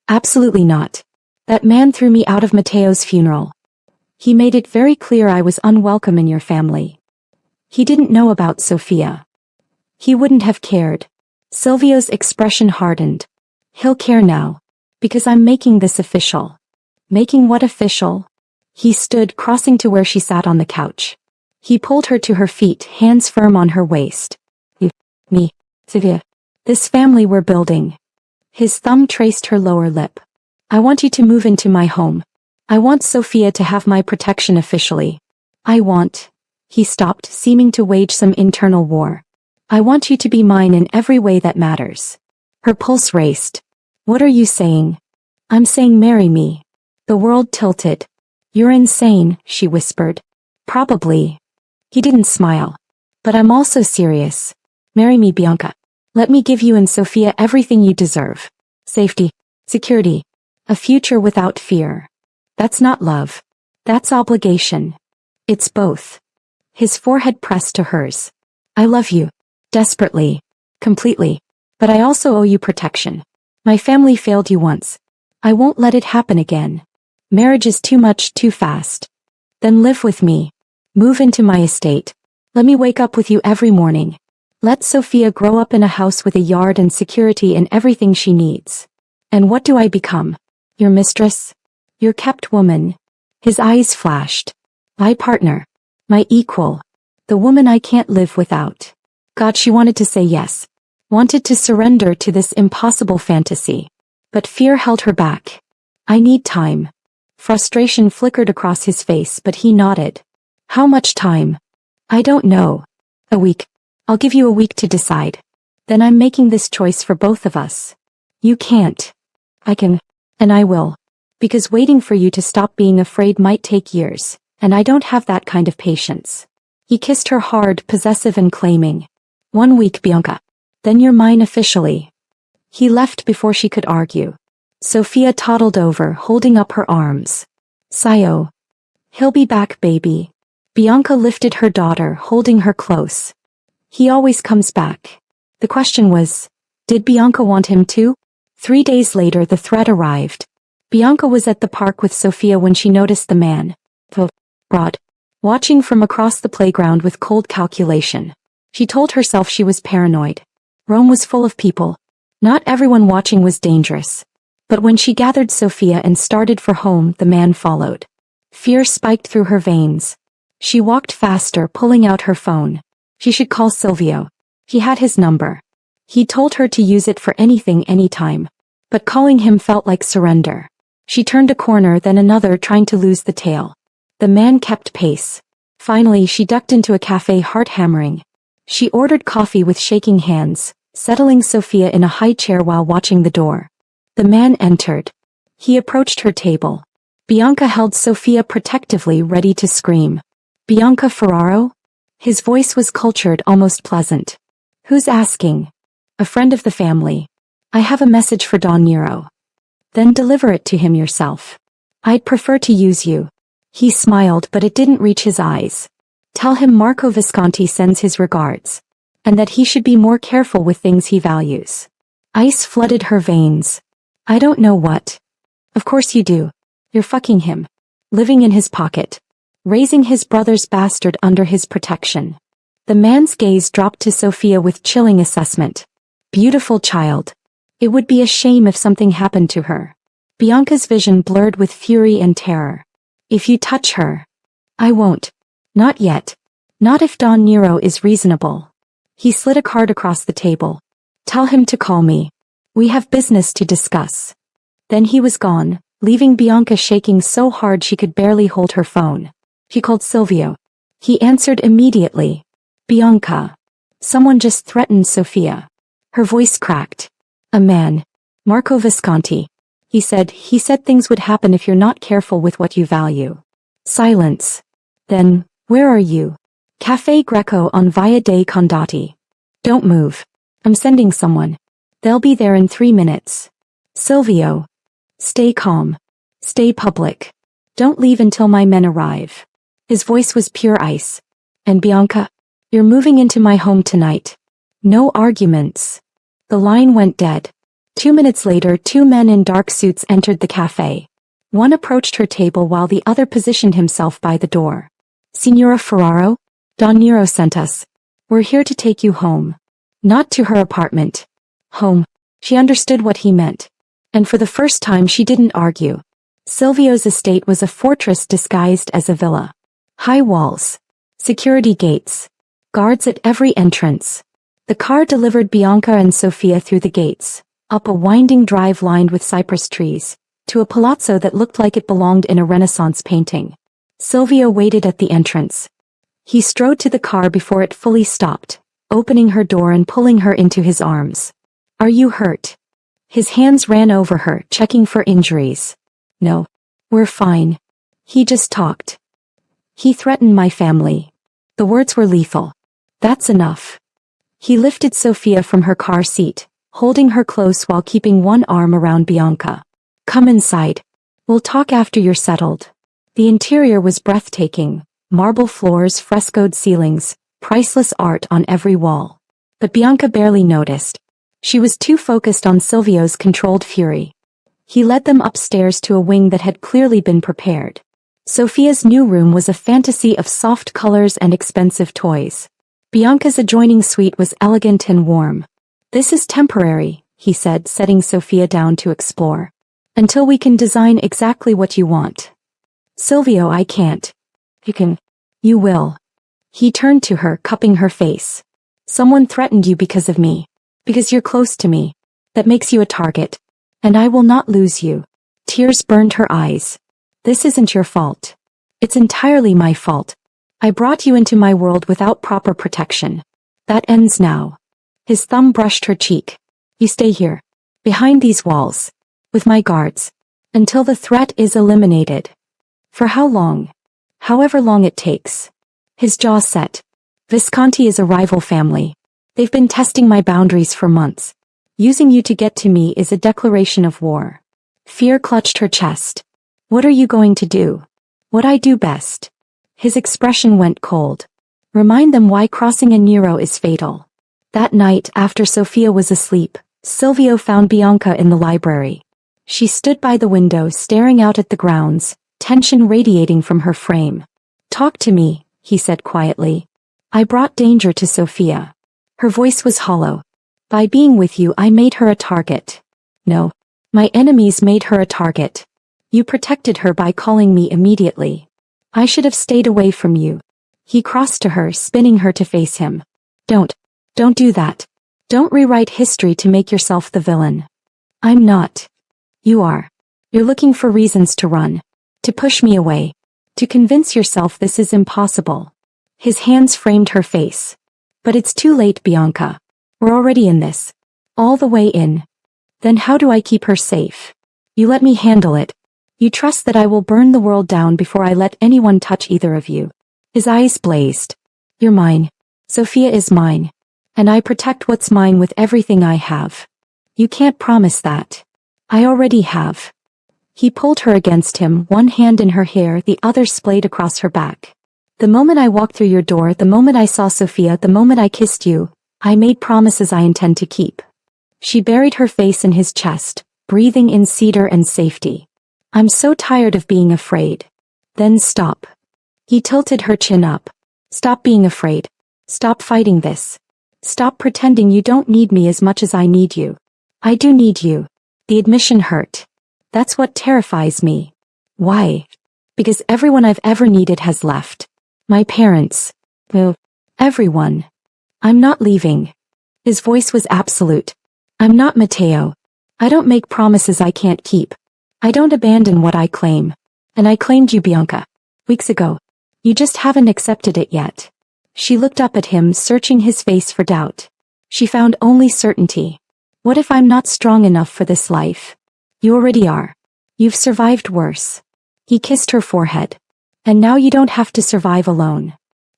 Absolutely not. That man threw me out of Matteo's funeral. He made it very clear I was unwelcome in your family. He didn't know about Sophia. He wouldn't have cared. Silvio's expression hardened. He'll care now. Because I'm making this official. Making what official? He stood, crossing to where she sat on the couch. He pulled her to her feet, hands firm on her waist. Me, Sophia. This family we're building. His thumb traced her lower lip. I want you to move into my home. I want Sophia to have my protection officially. I want... He stopped, seeming to wage some internal war. I want you to be mine in every way that matters. Her pulse raced. What are you saying? I'm saying marry me. The world tilted. You're insane, she whispered. Probably. He didn't smile. But I'm also serious. Marry me, Bianca. Let me give you and Sophia everything you deserve. Safety. Security. A future without fear. That's not love. That's obligation. It's both. His forehead pressed to hers. I love you. Desperately. Completely. But I also owe you protection. My family failed you once. I won't let it happen again. Marriage is too much, too fast. Then live with me. Move into my estate. Let me wake up with you every morning. Let Sophia grow up in a house with a yard and security and everything she needs. And what do I become? Your mistress? Your kept woman? His eyes flashed. My partner. My equal. The woman I can't live without. God, she wanted to say yes. Wanted to surrender to this impossible fantasy. But fear held her back. I need time. Frustration flickered across his face, but he nodded. How much time? I don't know. A week. I'll give you a week to decide. Then I'm making this choice for both of us. You can't. I can. And I will. Because waiting for you to stop being afraid might take years, and I don't have that kind of patience. He kissed her hard, possessive and claiming. 1 week, Bianca. Then you're mine officially. He left before she could argue. Sophia toddled over, holding up her arms. Sayo. He'll be back, baby. Bianca lifted her daughter, holding her close. He always comes back. The question was, did Bianca want him to? 3 days later the threat arrived. Bianca was at the park with Sophia when she noticed the man. Broad. Watching from across the playground with cold calculation. She told herself she was paranoid. Rome was full of people. Not everyone watching was dangerous. But when she gathered Sophia and started for home, the man followed. Fear spiked through her veins. She walked faster, pulling out her phone. She should call Silvio. He had his number. He told her to use it for anything anytime. But calling him felt like surrender. She turned a corner then another trying to lose the tail. The man kept pace. Finally she ducked into a cafe heart hammering. She ordered coffee with shaking hands, settling Sophia in a high chair while watching the door. The man entered. He approached her table. Bianca held Sophia protectively ready to scream. Bianca Ferraro? His voice was cultured, almost pleasant. Who's asking? A friend of the family. I have a message for Don Nero. Then deliver it to him yourself. I'd prefer to use you. He smiled but it didn't reach his eyes. Tell him Marco Visconti sends his regards. And that he should be more careful with things he values. Ice flooded her veins. I don't know what. Of course you do. You're fucking him. Living in his pocket. Raising his brother's bastard under his protection. The man's gaze dropped to Sophia with chilling assessment. Beautiful child. It would be a shame if something happened to her. Bianca's vision blurred with fury and terror. If you touch her. I won't. Not yet. Not if Don Nero is reasonable. He slid a card across the table. Tell him to call me. We have business to discuss. Then he was gone, leaving Bianca shaking so hard she could barely hold her phone. She called Silvio. He answered immediately. Bianca. Someone just threatened Sophia. Her voice cracked. A man. Marco Visconti. He said things would happen if you're not careful with what you value. Silence. Then, where are you? Cafe Greco on Via dei Condotti. Don't move. I'm sending someone. They'll be there in 3 minutes. Silvio. Stay calm. Stay public. Don't leave until my men arrive. His voice was pure ice. And Bianca, you're moving into my home tonight. No arguments. The line went dead. 2 minutes later 2 men in dark suits entered the cafe. One approached her table while the other positioned himself by the door. Signora Ferraro? Don Nero sent us. We're here to take you home. Not to her apartment. Home. She understood what he meant. And for the first time she didn't argue. Silvio's estate was a fortress disguised as a villa. High walls. Security gates. Guards at every entrance. The car delivered Bianca and Sophia through the gates, up a winding drive lined with cypress trees, to a palazzo that looked like it belonged in a Renaissance painting. Silvio waited at the entrance. He strode to the car before it fully stopped, opening her door and pulling her into his arms. Are you hurt? His hands ran over her, checking for injuries. No. We're fine. He just talked. He threatened my family. The words were lethal. That's enough. He lifted Sophia from her car seat, holding her close while keeping one arm around Bianca. Come inside. We'll talk after you're settled. The interior was breathtaking. Marble floors, frescoed ceilings, priceless art on every wall. But Bianca barely noticed. She was too focused on Silvio's controlled fury. He led them upstairs to a wing that had clearly been prepared. Sophia's new room was a fantasy of soft colors and expensive toys. Bianca's adjoining suite was elegant and warm. This is temporary, he said, setting Sophia down to explore. Until we can design exactly what you want. Silvio, I can't. You can. You will. He turned to her, cupping her face. Someone threatened you because of me. Because you're close to me. That makes you a target. And I will not lose you. Tears burned her eyes. This isn't your fault. It's entirely my fault. I brought you into my world without proper protection. That ends now. His thumb brushed her cheek. You stay here. Behind these walls. With my guards. Until the threat is eliminated. For how long? However long it takes. His jaw set. Visconti is a rival family. They've been testing my boundaries for months. Using you to get to me is a declaration of war. Fear clutched her chest. What are you going to do? What I do best. His expression went cold. Remind them why crossing a Nero is fatal. That night, after Sophia was asleep, Silvio found Bianca in the library. She stood by the window staring out at the grounds, tension radiating from her frame. Talk to me, he said quietly. I brought danger to Sophia. Her voice was hollow. By being with you I made her a target. No. My enemies made her a target. You protected her by calling me immediately. I should have stayed away from you. He crossed to her, spinning her to face him. Don't do that. Don't rewrite history to make yourself the villain. I'm not. You are. You're looking for reasons to run. To push me away. To convince yourself this is impossible. His hands framed her face. But it's too late, Bianca. We're already in this. All the way in. Then how do I keep her safe? You let me handle it. You trust that I will burn the world down before I let anyone touch either of you. His eyes blazed. You're mine. Sophia is mine. And I protect what's mine with everything I have. You can't promise that. I already have. He pulled her against him, one hand in her hair, the other splayed across her back. The moment I walked through your door, the moment I saw Sophia, the moment I kissed you, I made promises I intend to keep. She buried her face in his chest, breathing in cedar and safety. I'm so tired of being afraid. Then stop. He tilted her chin up. Stop being afraid. Stop fighting this. Stop pretending you don't need me as much as I need you. I do need you. The admission hurt. That's what terrifies me. Why? Because everyone I've ever needed has left. My parents. Everyone. I'm not leaving. His voice was absolute. I'm not Mateo. I don't make promises I can't keep. I don't abandon what I claim. And I claimed you, Bianca. Weeks ago. You just haven't accepted it yet. She looked up at him, searching his face for doubt. She found only certainty. What if I'm not strong enough for this life? You already are. You've survived worse. He kissed her forehead. And now you don't have to survive alone.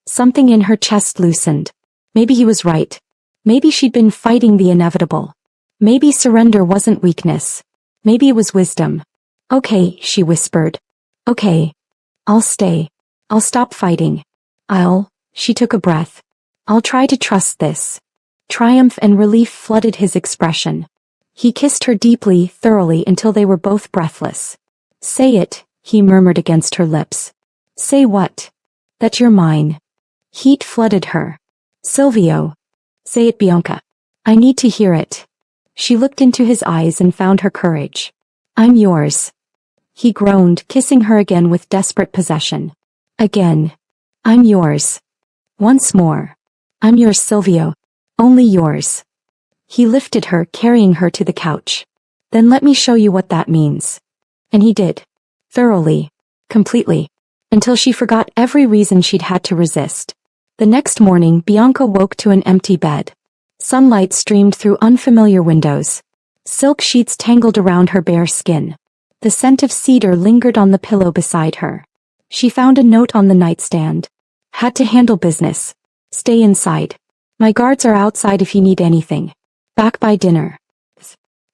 Something in her chest loosened. Maybe he was right. Maybe she'd been fighting the inevitable. Maybe surrender wasn't weakness. Maybe it was wisdom. Okay, she whispered. Okay. I'll stay. I'll stop fighting. She took a breath. I'll try to trust this. Triumph and relief flooded his expression. He kissed her deeply, thoroughly, until they were both breathless. Say it, he murmured against her lips. Say what? That you're mine. Heat flooded her. Silvio. Say it, Bianca. I need to hear it. She looked into his eyes and found her courage. I'm yours. He groaned, kissing her again with desperate possession. Again. I'm yours. Once more. I'm yours, Silvio. Only yours. He lifted her, carrying her to the couch. Then let me show you what that means. And he did. Thoroughly. Completely. Until she forgot every reason she'd had to resist. The next morning, Bianca woke to an empty bed. Sunlight streamed through unfamiliar windows. Silk sheets tangled around her bare skin. The scent of cedar lingered on the pillow beside her. She found a note on the nightstand. Had to handle business. Stay inside. My guards are outside if you need anything. Back by dinner.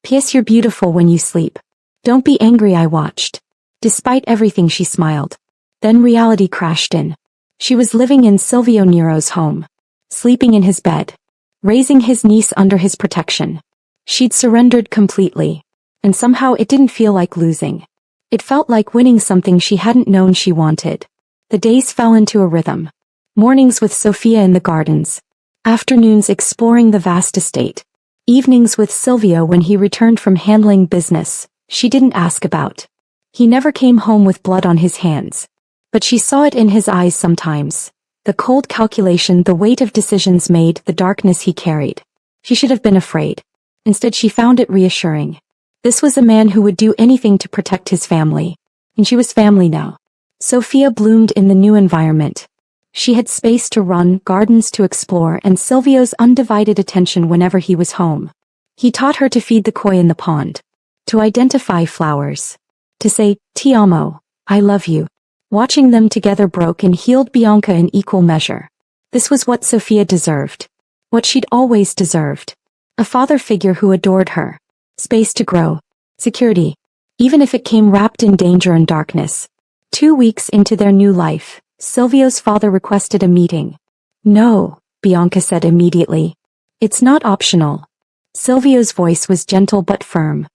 P.S. You're beautiful when you sleep. Don't be angry, I watched. Despite everything, she smiled. Then reality crashed in. She was living in Silvio Nero's home. Sleeping in his bed. Raising his niece under his protection. She'd surrendered completely. And somehow it didn't feel like losing. It felt like winning something she hadn't known she wanted. The days fell into a rhythm. Mornings with Sophia in the gardens. Afternoons exploring the vast estate. Evenings with Silvio when he returned from handling business she didn't ask about. He never came home with blood on his hands. But she saw it in his eyes sometimes. The cold calculation, the weight of decisions made, the darkness he carried. She should have been afraid. Instead, she found it reassuring. This was a man who would do anything to protect his family. And she was family now. Sophia bloomed in the new environment. She had space to run, gardens to explore, and Silvio's undivided attention whenever he was home. He taught her to feed the koi in the pond. To identify flowers. To say, Ti amo, I love you. Watching them together broke and healed Bianca in equal measure. This was what Sophia deserved. What she'd always deserved. A father figure who adored her. Space to grow. Security. Even if it came wrapped in danger and darkness. 2 weeks into their new life, Silvio's father requested a meeting. No, Bianca said immediately. It's not optional. Silvio's voice was gentle but firm.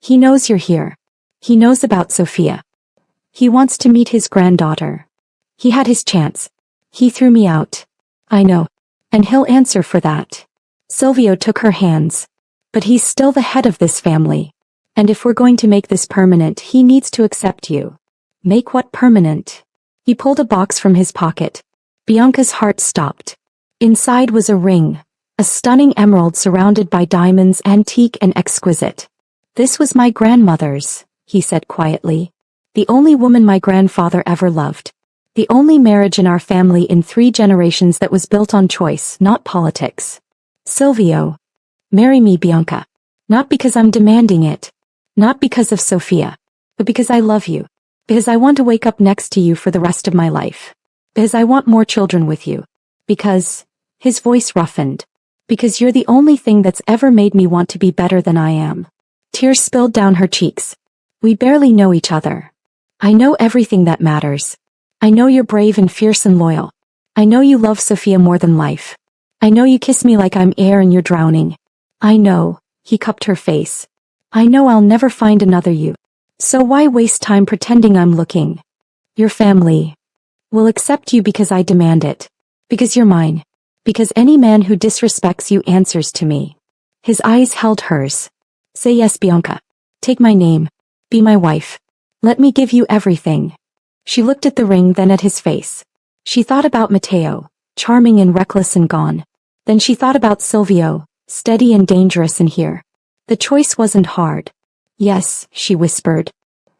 He knows you're here. He knows about Sophia. He wants to meet his granddaughter. He had his chance. He threw me out. I know. And he'll answer for that. Silvio took her hands. But he's still the head of this family. And if we're going to make this permanent, he needs to accept you. Make what permanent? He pulled a box from his pocket. Bianca's heart stopped. Inside was a ring. A stunning emerald surrounded by diamonds, antique and exquisite. This was my grandmother's, he said quietly. The only woman my grandfather ever loved. The only marriage in our family in 3 generations that was built on choice, not politics. Silvio. Marry me, Bianca. Not because I'm demanding it. Not because of Sofia. But because I love you. Because I want to wake up next to you for the rest of my life. Because I want more children with you. Because, his voice roughened. Because you're the only thing that's ever made me want to be better than I am. Tears spilled down her cheeks. We barely know each other. I know everything that matters. I know you're brave and fierce and loyal. I know you love Sofia more than life. I know you kiss me like I'm air and you're drowning. I know, he cupped her face. I know I'll never find another you. So why waste time pretending I'm looking? Your family will accept you because I demand it. Because you're mine. Because any man who disrespects you answers to me. His eyes held hers. Say yes, Bianca. Take my name. Be my wife. Let me give you everything. She looked at the ring, then at his face. She thought about Matteo, charming and reckless and gone. Then she thought about Silvio, steady and dangerous and here. The choice wasn't hard. Yes, she whispered.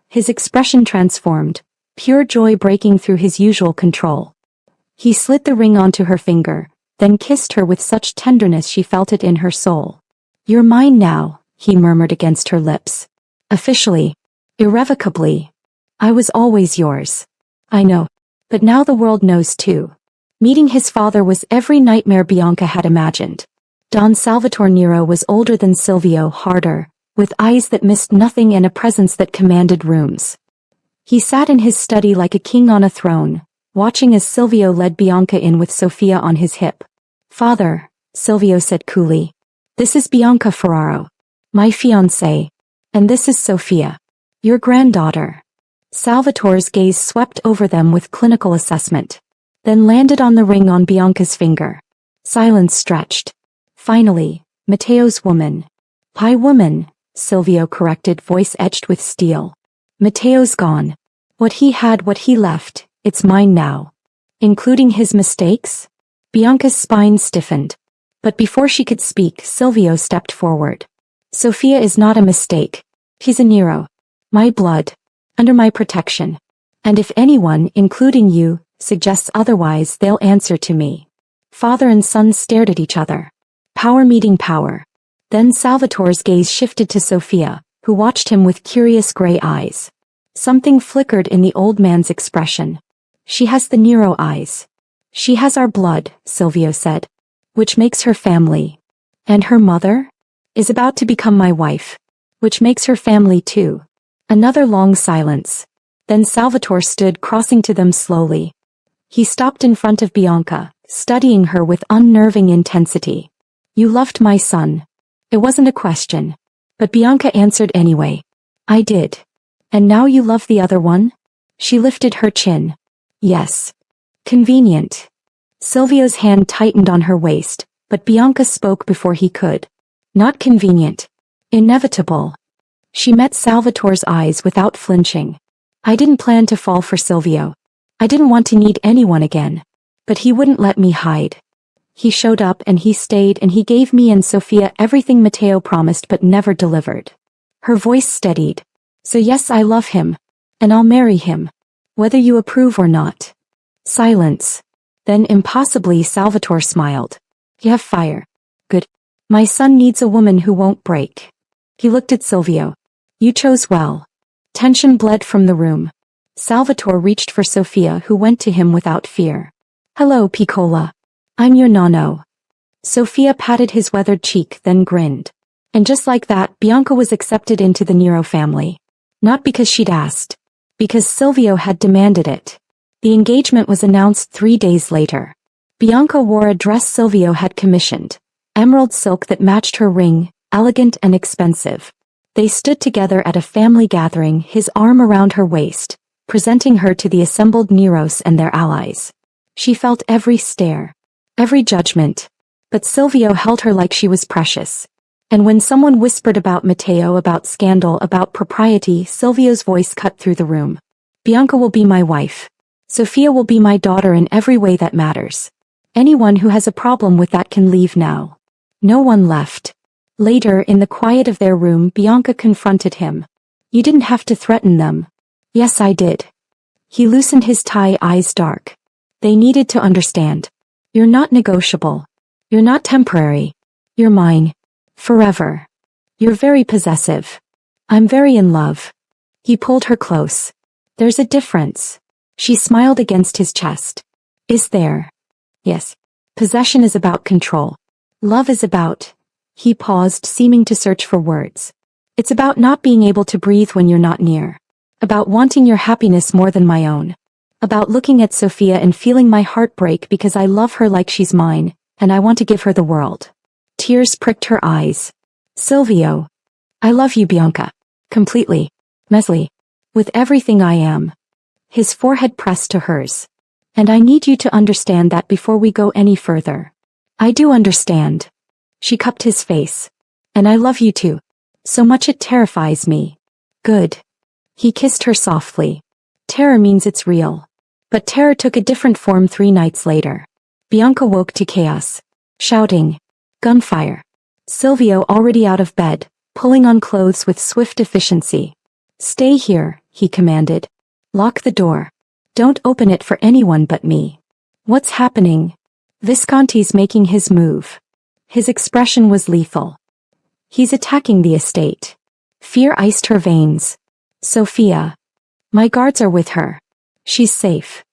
His expression transformed, pure joy breaking through his usual control. He slid the ring onto her finger, then kissed her with such tenderness she felt it in her soul. You're mine now, he murmured against her lips. Officially. Irrevocably. I was always yours. I know. But now the world knows too. Meeting his father was every nightmare Bianca had imagined. Don Salvatore Nero was older than Silvio, harder, with eyes that missed nothing and a presence that commanded rooms. He sat in his study like a king on a throne, watching as Silvio led Bianca in with Sofia on his hip. Father, Silvio said coolly. This is Bianca Ferraro, my fiancée. And this is Sofia, your granddaughter. Salvatore's gaze swept over them with clinical assessment, then landed on the ring on Bianca's finger. Silence stretched. Finally, Matteo's woman. My woman, Silvio corrected, voice etched with steel. Matteo's gone. What he had, what he left, it's mine now. Including his mistakes? Bianca's spine stiffened. But before she could speak, Silvio stepped forward. Sofia is not a mistake. She's a Nero. My blood. Under my protection. And if anyone, including you, suggests otherwise, they'll answer to me. Father and son stared at each other. Power meeting power. Then Salvatore's gaze shifted to Sofia, who watched him with curious gray eyes. Something flickered in the old man's expression. She has the Nero eyes. She has our blood, Silvio said. Which makes her family. And her mother? Is about to become my wife. Which makes her family too. Another long silence. Then Salvatore stood, crossing to them slowly. He stopped in front of Bianca, studying her with unnerving intensity. You loved my son. It wasn't a question. But Bianca answered anyway. I did. And now you love the other one? She lifted her chin. Yes. Convenient. Silvio's hand tightened on her waist, but Bianca spoke before he could. Not convenient. Inevitable. She met Salvatore's eyes without flinching. I didn't plan to fall for Silvio. I didn't want to need anyone again. But he wouldn't let me hide. He showed up and he stayed and he gave me and Sofia everything Matteo promised but never delivered. Her voice steadied. So yes, I love him. And I'll marry him. Whether you approve or not. Silence. Then impossibly Salvatore smiled. You have fire. Good. My son needs a woman who won't break. He looked at Silvio. You chose well. Tension bled from the room. Salvatore reached for Sofia, who went to him without fear. Hello, Piccola. I'm your nonno. Sofia patted his weathered cheek, then grinned. And just like that, Bianca was accepted into the Nero family. Not because she'd asked. Because Silvio had demanded it. The engagement was announced 3 days later. Bianca wore a dress Silvio had commissioned. Emerald silk that matched her ring, elegant and expensive. They stood together at a family gathering, his arm around her waist, presenting her to the assembled Neros and their allies. She felt every stare, every judgment, but Silvio held her like she was precious. And when someone whispered about Matteo, about scandal, about propriety, Silvio's voice cut through the room. Bianca will be my wife. Sofia will be my daughter in every way that matters. Anyone who has a problem with that can leave now. No one left. Later, in the quiet of their room, Bianca confronted him. You didn't have to threaten them. Yes, I did. He loosened his tie, eyes dark. They needed to understand. You're not negotiable. You're not temporary. You're mine. Forever. You're very possessive. I'm very in love. He pulled her close. There's a difference. She smiled against his chest. Is there? Yes. Possession is about control. Love is about... He paused, seeming to search for words. It's about not being able to breathe when you're not near. About wanting your happiness more than my own. About looking at Sophia and feeling my heart break because I love her like she's mine, and I want to give her the world. Tears pricked her eyes. Silvio. I love you, Bianca. Completely. Mesly. With everything I am. His forehead pressed to hers. And I need you to understand that before we go any further. I do understand. She cupped his face. And I love you too. So much it terrifies me. Good. He kissed her softly. Terror means it's real. But terror took a different form 3 nights later. Bianca woke to chaos. Shouting. Gunfire. Silvio already out of bed, pulling on clothes with swift efficiency. Stay here, he commanded. Lock the door. Don't open it for anyone but me. What's happening? Visconti's making his move. His expression was lethal. He's attacking the estate. Fear iced her veins. Sophia. My guards are with her. She's safe.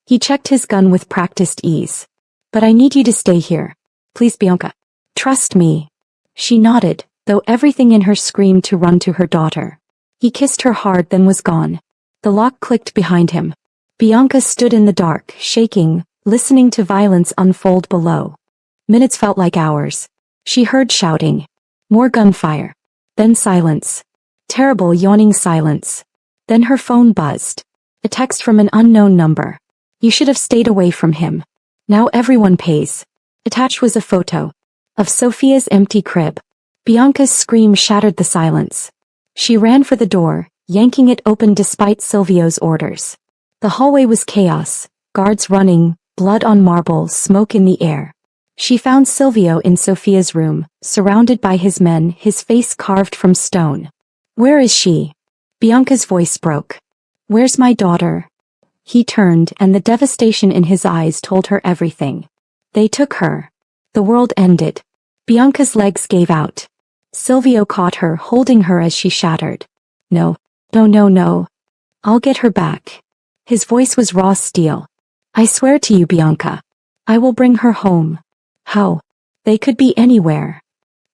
He checked his gun with practiced ease. But I need you to stay here. Please, Bianca. Trust me. She nodded, though everything in her screamed to run to her daughter. He kissed her hard, then was gone. The lock clicked behind him. Bianca stood in the dark, shaking, listening to violence unfold below. Minutes felt like hours. She heard shouting. More gunfire. Then silence. Terrible yawning silence. Then her phone buzzed. A text from an unknown number. You should have stayed away from him. Now everyone pays. Attached was a photo. Of Sophia's empty crib. Bianca's scream shattered the silence. She ran for the door, yanking it open despite Silvio's orders. The hallway was chaos. Guards running, blood on marble, smoke in the air. She found Silvio in Sophia's room, surrounded by his men, his face carved from stone. Where is she? Bianca's voice broke. Where's my daughter? He turned, and the devastation in his eyes told her everything. They took her. The world ended. Bianca's legs gave out. Silvio caught her, holding her as she shattered. No. No. I'll get her back. His voice was raw steel. I swear to you, Bianca. I will bring her home. How? They could be anywhere.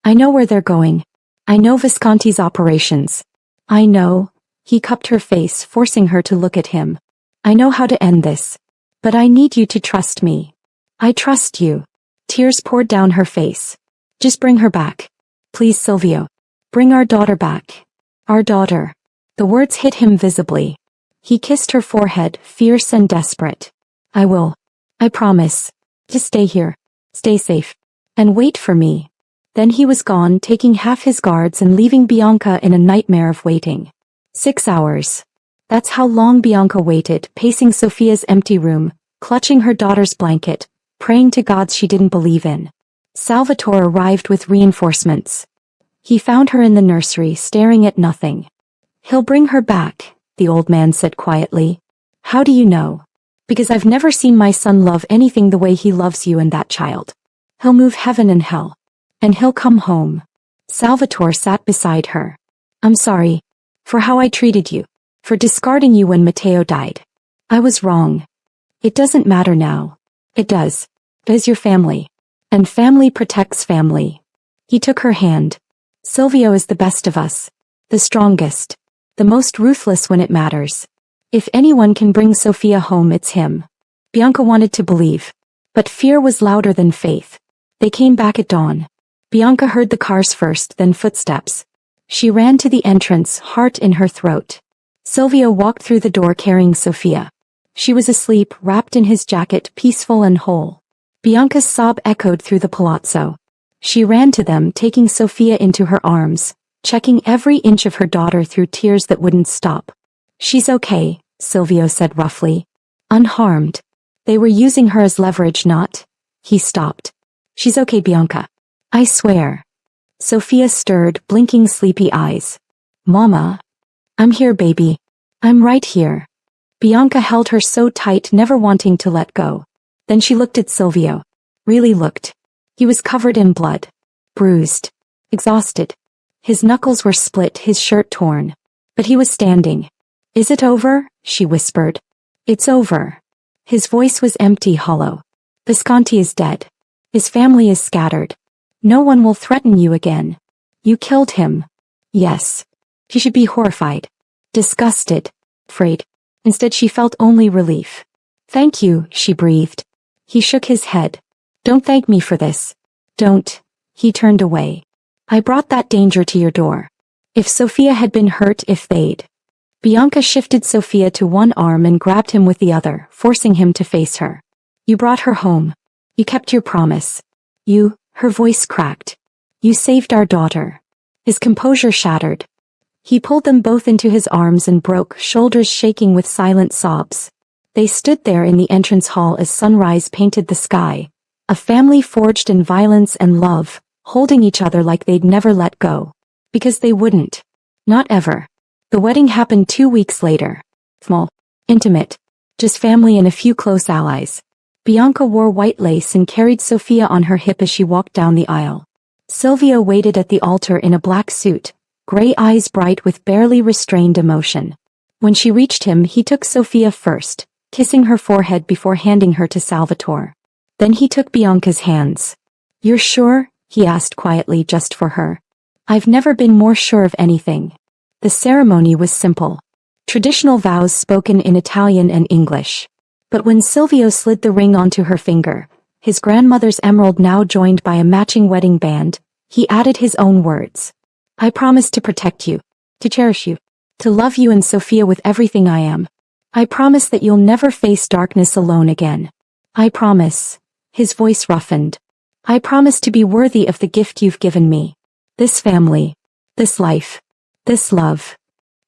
I know where they're going. I know Visconti's operations. I know. He cupped her face, forcing her to look at him. I know how to end this. But I need you to trust me. I trust you. Tears poured down her face. Just bring her back. Please, Silvio. Bring our daughter back. Our daughter. The words hit him visibly. He kissed her forehead, fierce and desperate. I will. I promise. Just stay here. Stay safe. And wait for me. Then he was gone, taking half his guards and leaving Bianca in a nightmare of waiting. 6 hours. That's how long Bianca waited, pacing Sophia's empty room, clutching her daughter's blanket, praying to gods she didn't believe in. Salvatore arrived with reinforcements. He found her in the nursery, staring at nothing. He'll bring her back, the old man said quietly. How do you know? Because I've never seen my son love anything the way he loves you and that child. He'll move heaven and hell. And he'll come home. Salvatore sat beside her. I'm sorry. For how I treated you. For discarding you when Matteo died. I was wrong. It doesn't matter now. It does. Does your family. And family protects family. He took her hand. Silvio is the best of us. The strongest. The most ruthless when it matters. If anyone can bring Sophia home, it's him. Bianca wanted to believe. But fear was louder than faith. They came back at dawn. Bianca heard the cars first, then footsteps. She ran to the entrance, heart in her throat. Silvio walked through the door carrying Sophia. She was asleep, wrapped in his jacket, peaceful and whole. Bianca's sob echoed through the palazzo. She ran to them, taking Sophia into her arms, checking every inch of her daughter through tears that wouldn't stop. She's okay, Silvio said roughly. Unharmed. They were using her as leverage, not. He stopped. She's okay, Bianca. I swear. Sophia stirred, blinking sleepy eyes. Mama. I'm here, baby. I'm right here. Bianca held her so tight, never wanting to let go. Then she looked at Silvio. Really looked. He was covered in blood. Bruised. Exhausted. His knuckles were split, his shirt torn. But he was standing. Is it over? She whispered. It's over. His voice was empty, hollow. Visconti is dead. His family is scattered. No one will threaten you again. You killed him. Yes. She should be horrified. Disgusted. Afraid. Instead she felt only relief. Thank you, she breathed. He shook his head. Don't thank me for this. Don't. He turned away. I brought that danger to your door. If Sophia had been hurt, if they'd. Bianca shifted Sophia to one arm and grabbed him with the other, forcing him to face her. You brought her home. You kept your promise. You, her voice cracked. You saved our daughter. His composure shattered. He pulled them both into his arms and broke, shoulders shaking with silent sobs. They stood there in the entrance hall as sunrise painted the sky. A family forged in violence and love, holding each other like they'd never let go. Because they wouldn't. Not ever. The wedding happened 2 weeks later. Small. Intimate. Just family and a few close allies. Bianca wore white lace and carried Sophia on her hip as she walked down the aisle. Silvio waited at the altar in a black suit, gray eyes bright with barely restrained emotion. When she reached him, he took Sophia first, kissing her forehead before handing her to Salvatore. Then he took Bianca's hands. You're sure? He asked quietly, just for her. I've never been more sure of anything. The ceremony was simple. Traditional vows spoken in Italian and English. But when Silvio slid the ring onto her finger, his grandmother's emerald now joined by a matching wedding band, he added his own words. I promise to protect you, to cherish you, to love you and Sophia with everything I am. I promise that you'll never face darkness alone again. I promise. His voice roughened. I promise to be worthy of the gift you've given me. This family. This life. This love.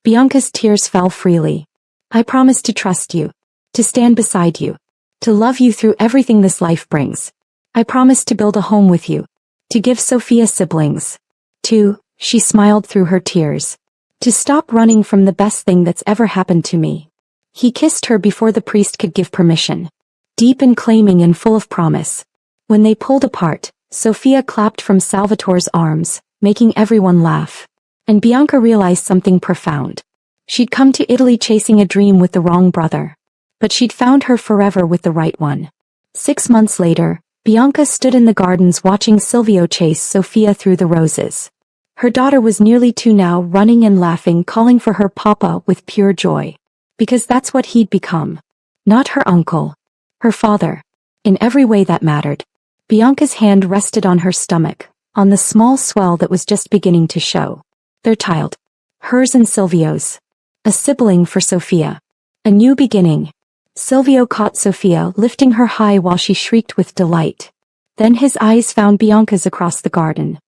Bianca's tears fell freely. I promise to trust you. To stand beside you. To love you through everything this life brings. I promise to build a home with you. To give Sophia siblings. She smiled through her tears. To stop running from the best thing that's ever happened to me. He kissed her before the priest could give permission. Deep and claiming and full of promise. When they pulled apart, Sophia clapped from Salvatore's arms, making everyone laugh. And Bianca realized something profound. She'd come to Italy chasing a dream with the wrong brother. But she'd found her forever with the right one. 6 months later, Bianca stood in the gardens watching Silvio chase Sophia through the roses. Her daughter was nearly 2 now, running and laughing, calling for her papa with pure joy. Because that's what he'd become. Not her uncle. Her father. In every way that mattered. Bianca's hand rested on her stomach, on the small swell that was just beginning to show. Their child. Hers and Silvio's. A sibling for Sophia. A new beginning. Silvio caught Sophia, lifting her high while she shrieked with delight. Then his eyes found Bianca's across the garden.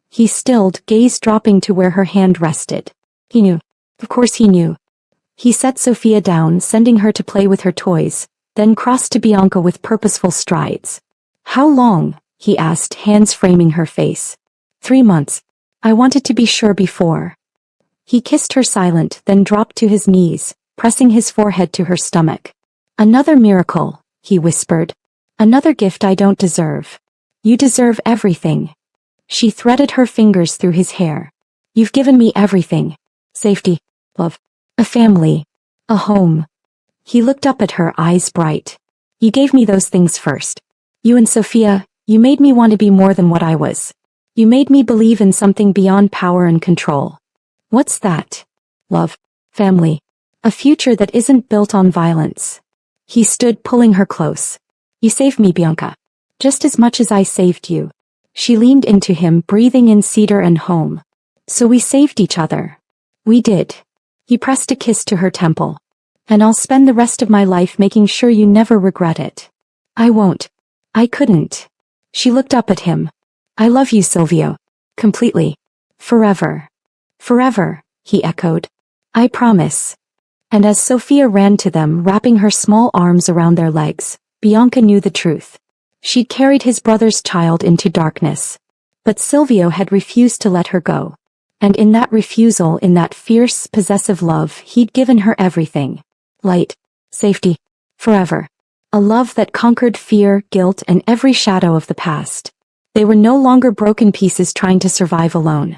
He stilled, gaze dropping to where her hand rested. He knew. Of course he knew. He set Sophia down, sending her to play with her toys, then crossed to Bianca with purposeful strides. How long? He asked, hands framing her face. 3 months. I wanted to be sure before. He kissed her silent, then dropped to his knees, pressing his forehead to her stomach. Another miracle, he whispered. Another gift I don't deserve. You deserve everything. She threaded her fingers through his hair. You've given me everything. Safety, love, a family, a home. He looked up at her, eyes bright. You gave me those things first. You and Sophia, you made me want to be more than what I was. You made me believe in something beyond power and control. What's that? Love, family, a future that isn't built on violence. He stood, pulling her close. You saved me, Bianca. Just as much as I saved you. She leaned into him, breathing in cedar and home. So we saved each other. We did. He pressed a kiss to her temple. And I'll spend the rest of my life making sure you never regret it. I won't. I couldn't. She looked up at him. I love you, Silvio. Completely. Forever. Forever, he echoed. I promise. And as Sophia ran to them, wrapping her small arms around their legs, Bianca knew the truth. She'd carried his brother's child into darkness. But Silvio had refused to let her go. And in that refusal, in that fierce, possessive love, he'd given her everything. Light, safety, forever. A love that conquered fear, guilt, and every shadow of the past. They were no longer broken pieces trying to survive alone.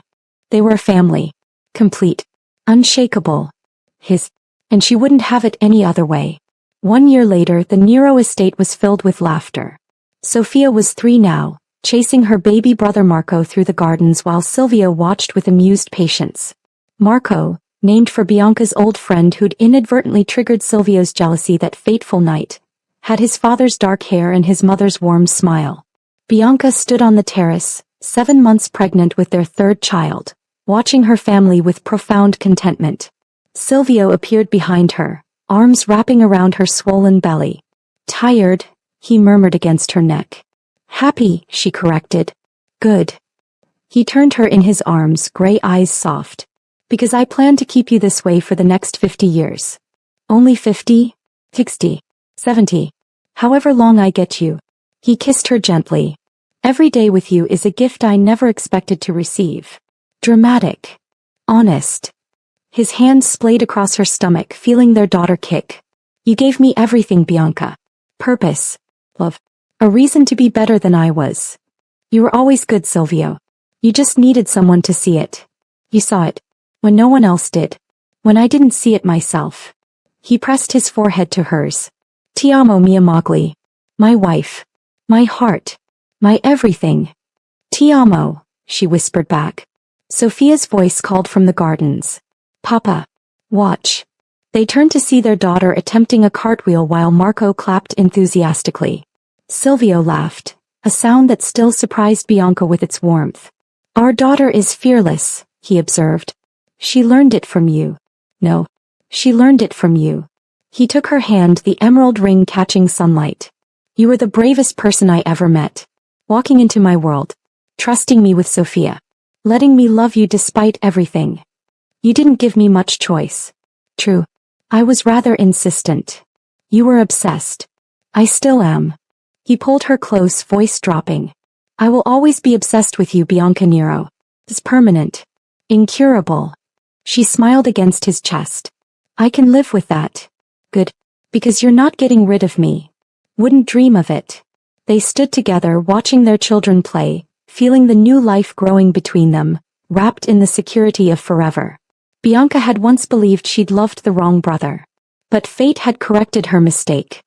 They were a family. Complete. Unshakable. His. And she wouldn't have it any other way. 1 year later, the Nero estate was filled with laughter. Sofia was 3 now, chasing her baby brother Marco through the gardens while Silvio watched with amused patience. Marco, named for Bianca's old friend who'd inadvertently triggered Silvio's jealousy that fateful night, had his father's dark hair and his mother's warm smile. Bianca stood on the terrace, 7 months pregnant with their 3rd child, watching her family with profound contentment. Silvio appeared behind her, arms wrapping around her swollen belly. Tired, he murmured against her neck. Happy, she corrected. Good. He turned her in his arms, gray eyes soft. Because I plan to keep you this way for the next 50 years. Only 50? 60? 70? However long I get you. He kissed her gently. Every day with you is a gift I never expected to receive. Dramatic. Honest. His hands splayed across her stomach, feeling their daughter kick. You gave me everything, Bianca. Purpose. Love. A reason to be better than I was. You were always good, Silvio. You just needed someone to see it. You saw it. When no one else did. When I didn't see it myself. He pressed his forehead to hers. Ti amo, mia moglie. My wife. My heart. My everything. Ti amo, she whispered back. Sofia's voice called from the gardens. Papa. Watch. They turned to see their daughter attempting a cartwheel while Marco clapped enthusiastically. Silvio laughed, a sound that still surprised Bianca with its warmth. Our daughter is fearless, he observed. She learned it from you. No. She learned it from you. He took her hand, the emerald ring catching sunlight. You were the bravest person I ever met. Walking into my world. Trusting me with Sofia. Letting me love you despite everything. You didn't give me much choice. True. I was rather insistent. You were obsessed. I still am. He pulled her close, voice dropping. I will always be obsessed with you, Bianca Nero. It's permanent. Incurable. She smiled against his chest. I can live with that. Good. Because you're not getting rid of me. Wouldn't dream of it. They stood together, watching their children play, feeling the new life growing between them, wrapped in the security of forever. Bianca had once believed she'd loved the wrong brother. But fate had corrected her mistake.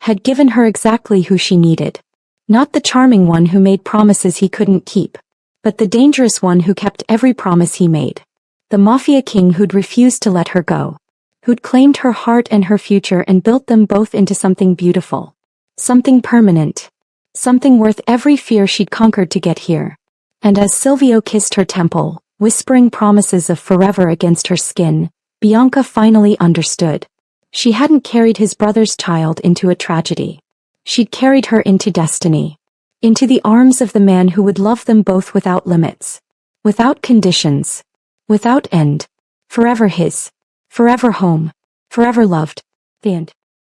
Had given her exactly who she needed. Not the charming one who made promises he couldn't keep, but the dangerous one who kept every promise he made. The Mafia king who'd refused to let her go. Who'd claimed her heart and her future and built them both into something beautiful. Something permanent. Something worth every fear she'd conquered to get here. And as Silvio kissed her temple, whispering promises of forever against her skin, Bianca finally understood. She hadn't carried his brother's child into a tragedy. She'd carried her into destiny. Into the arms of the man who would love them both without limits. Without conditions. Without end. Forever his. Forever home. Forever loved. The end.